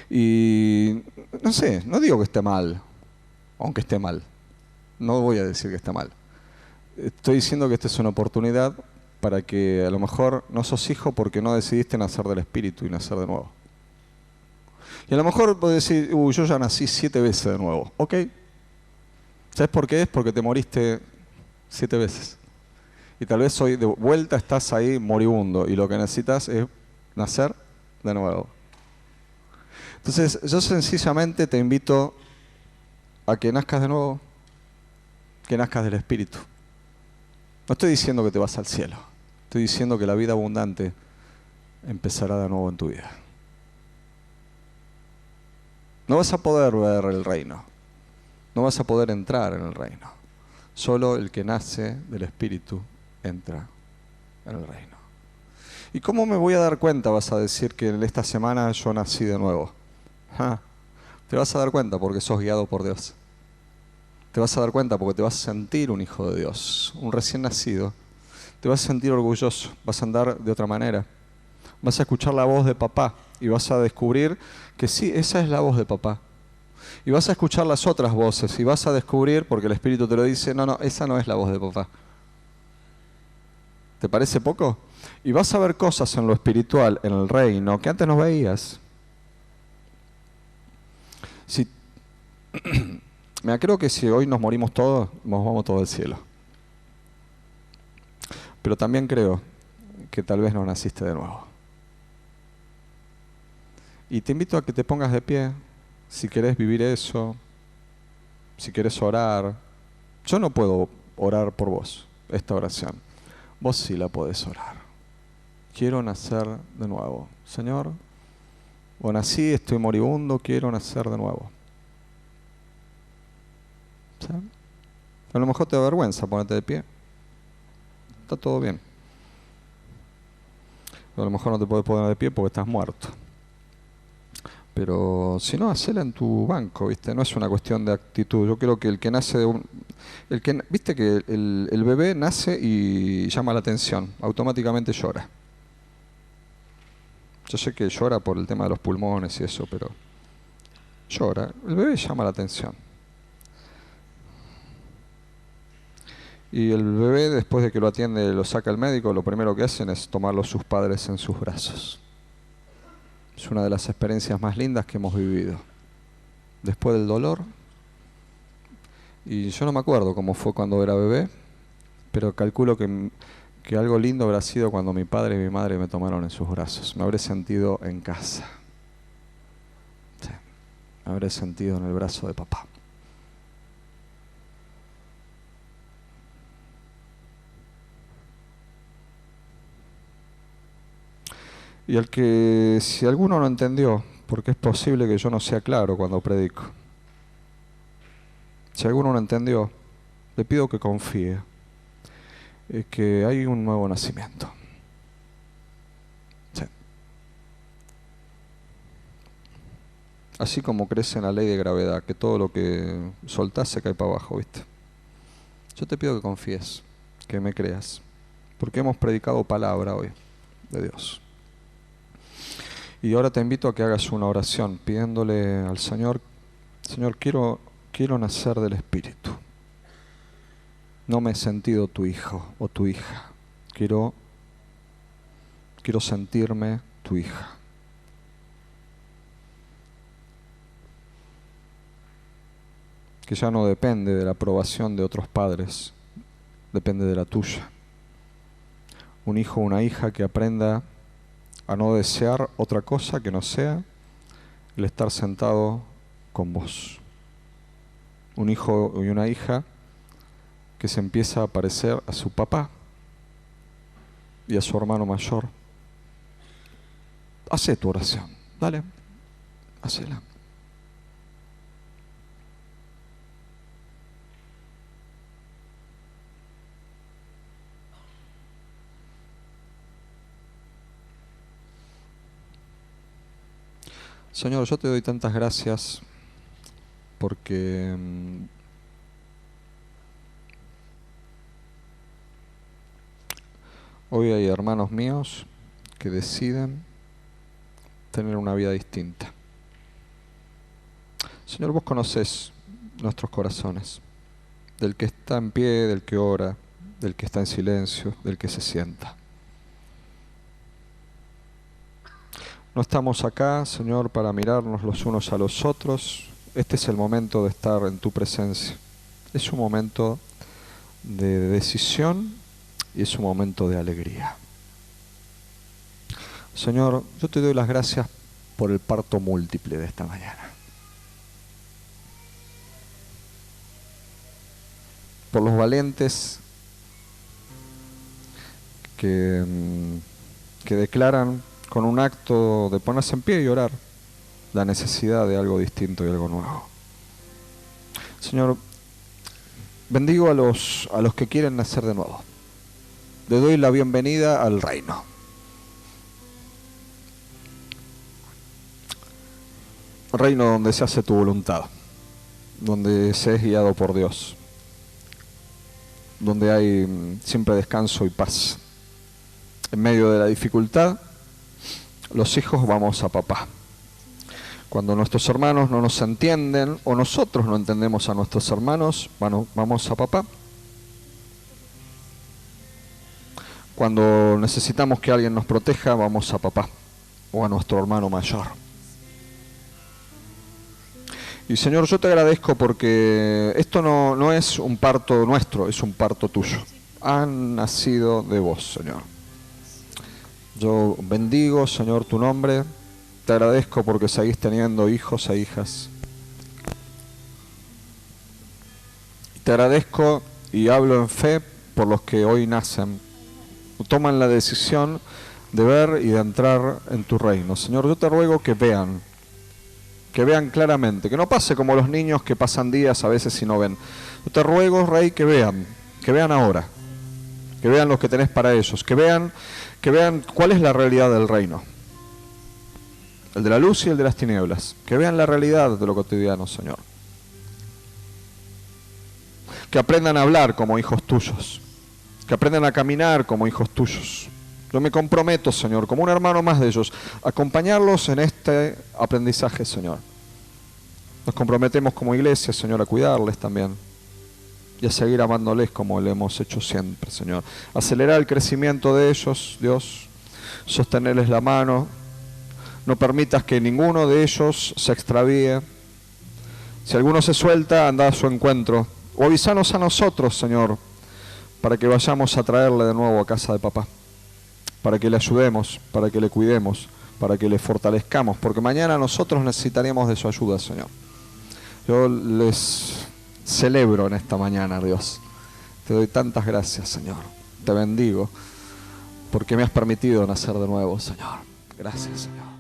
Y no sé, no digo que esté mal, aunque esté mal. No voy a decir que esté mal. Estoy diciendo que esta es una oportunidad para que a lo mejor no sos hijo porque no decidiste nacer del Espíritu y nacer de nuevo. Y a lo mejor podés decir, yo ya nací 7 veces de nuevo. Ok. ¿Sabes por qué? Es porque te moriste 7 veces. Y tal vez hoy de vuelta estás ahí moribundo y lo que necesitas es nacer de nuevo. Entonces, yo sencillamente te invito a que nazcas de nuevo, que nazcas del Espíritu. No estoy diciendo que te vas al cielo, estoy diciendo que la vida abundante empezará de nuevo en tu vida. No vas a poder ver el reino, no vas a poder entrar en el reino. Solo el que nace del Espíritu entra en el reino. ¿Y cómo me voy a dar cuenta? Vas a decir que en esta semana yo nací de nuevo. Te vas a dar cuenta porque sos guiado por Dios. Te vas a dar cuenta porque te vas a sentir un hijo de Dios, un recién nacido. Te vas a sentir orgulloso, vas a andar de otra manera. Vas a escuchar la voz de papá y vas a descubrir que sí, esa es la voz de papá. Y vas a escuchar las otras voces y vas a descubrir, porque el Espíritu te lo dice, no, esa no es la voz de papá. ¿Te parece poco? Y vas a ver cosas en lo espiritual, en el reino, que antes no veías. Si, mira, creo que si hoy nos morimos todos, nos vamos todos al cielo. Pero también creo que tal vez no naciste de nuevo. Y te invito a que te pongas de pie, si querés vivir eso, si querés orar. Yo no puedo orar por vos, esta oración. Vos sí la podés orar. Quiero nacer de nuevo. Señor, o nací, estoy moribundo, quiero nacer de nuevo. ¿Sí? A lo mejor te da vergüenza ponerte de pie. Está todo bien. A lo mejor no te puedes poner de pie porque estás muerto. Pero si no, hacela en tu banco, ¿viste? No es una cuestión de actitud. Yo creo que el que nace de un... ¿Viste que el bebé nace y llama la atención? Automáticamente llora. Yo sé que llora por el tema de los pulmones y eso, pero llora. El bebé llama la atención. Y el bebé, después de que lo atiende, lo saca el médico, lo primero que hacen es tomarlo sus padres en sus brazos. Es una de las experiencias más lindas que hemos vivido. Después del dolor, y yo no me acuerdo cómo fue cuando era bebé, pero calculo que algo lindo habrá sido cuando mi padre y mi madre me tomaron en sus brazos. Me habré sentido en casa. Sí, me habré sentido en el brazo de papá. Y el que, si alguno no entendió, porque es posible que yo no sea claro cuando predico, si alguno no entendió, le pido que confíe, que hay un nuevo nacimiento. Sí. Así como crece en la ley de gravedad, que todo lo que soltás se cae para abajo, ¿viste? Yo te pido que confíes, que me creas, porque hemos predicado palabra hoy de Dios. Y ahora te invito a que hagas una oración pidiéndole al Señor, Señor, quiero nacer del Espíritu. No me he sentido tu hijo o tu hija. Quiero sentirme tu hija. Que ya no depende de la aprobación de otros padres, depende de la tuya. Un hijo o una hija que aprenda a no desear otra cosa que no sea el estar sentado con vos. Un hijo y una hija que se empieza a parecer a su papá y a su hermano mayor. Hacé tu oración, dale, hacela. Señor, yo te doy tantas gracias porque hoy hay hermanos míos que deciden tener una vida distinta. Señor, vos conocés nuestros corazones, del que está en pie, del que ora, del que está en silencio, del que se sienta. No estamos acá, Señor, para mirarnos los unos a los otros. Este es el momento de estar en tu presencia. Es un momento de decisión y es un momento de alegría. Señor, yo te doy las gracias por el parto múltiple de esta mañana. Por los valientes que declaran con un acto de ponerse en pie y orar la necesidad de algo distinto y algo nuevo. Señor, bendigo a los que quieren nacer de nuevo. Le doy la bienvenida al reino. Reino donde se hace tu voluntad, donde se es guiado por Dios, donde hay siempre descanso y paz. En medio de la dificultad, los hijos vamos a papá. Cuando nuestros hermanos no nos entienden o nosotros no entendemos a nuestros hermanos, vamos a papá. Cuando necesitamos que alguien nos proteja, vamos a papá o a nuestro hermano mayor. Y Señor, yo te agradezco porque esto no es un parto nuestro, es un parto tuyo. Han nacido de vos, Señor. Yo bendigo, Señor, tu nombre. Te agradezco porque seguís teniendo hijos e hijas. Te agradezco y hablo en fe por los que hoy nacen. Toman la decisión de ver y de entrar en tu reino. Señor, yo te ruego que vean claramente, que no pase como los niños que pasan días a veces y no ven. Yo te ruego, Rey, que vean ahora, que vean lo que tenés para ellos, que vean cuál es la realidad del reino, el de la luz y el de las tinieblas, que vean la realidad de lo cotidiano, Señor. Que aprendan a hablar como hijos tuyos, que aprendan a caminar como hijos tuyos. Yo me comprometo, Señor, como un hermano más de ellos, a acompañarlos en este aprendizaje, Señor. Nos comprometemos como iglesia, Señor, a cuidarles también y a seguir amándoles como lo hemos hecho siempre, Señor. Acelerar el crecimiento de ellos, Dios, sostenerles la mano. No permitas que ninguno de ellos se extravíe. Si alguno se suelta, anda a su encuentro. O avísanos a nosotros, Señor, para que vayamos a traerle de nuevo a casa de papá. Para que le ayudemos, para que le cuidemos, para que le fortalezcamos, porque mañana nosotros necesitaremos de su ayuda, Señor. Yo les celebro en esta mañana, Dios. Te doy tantas gracias, Señor. Te bendigo, porque me has permitido nacer de nuevo, Señor. Gracias, Señor.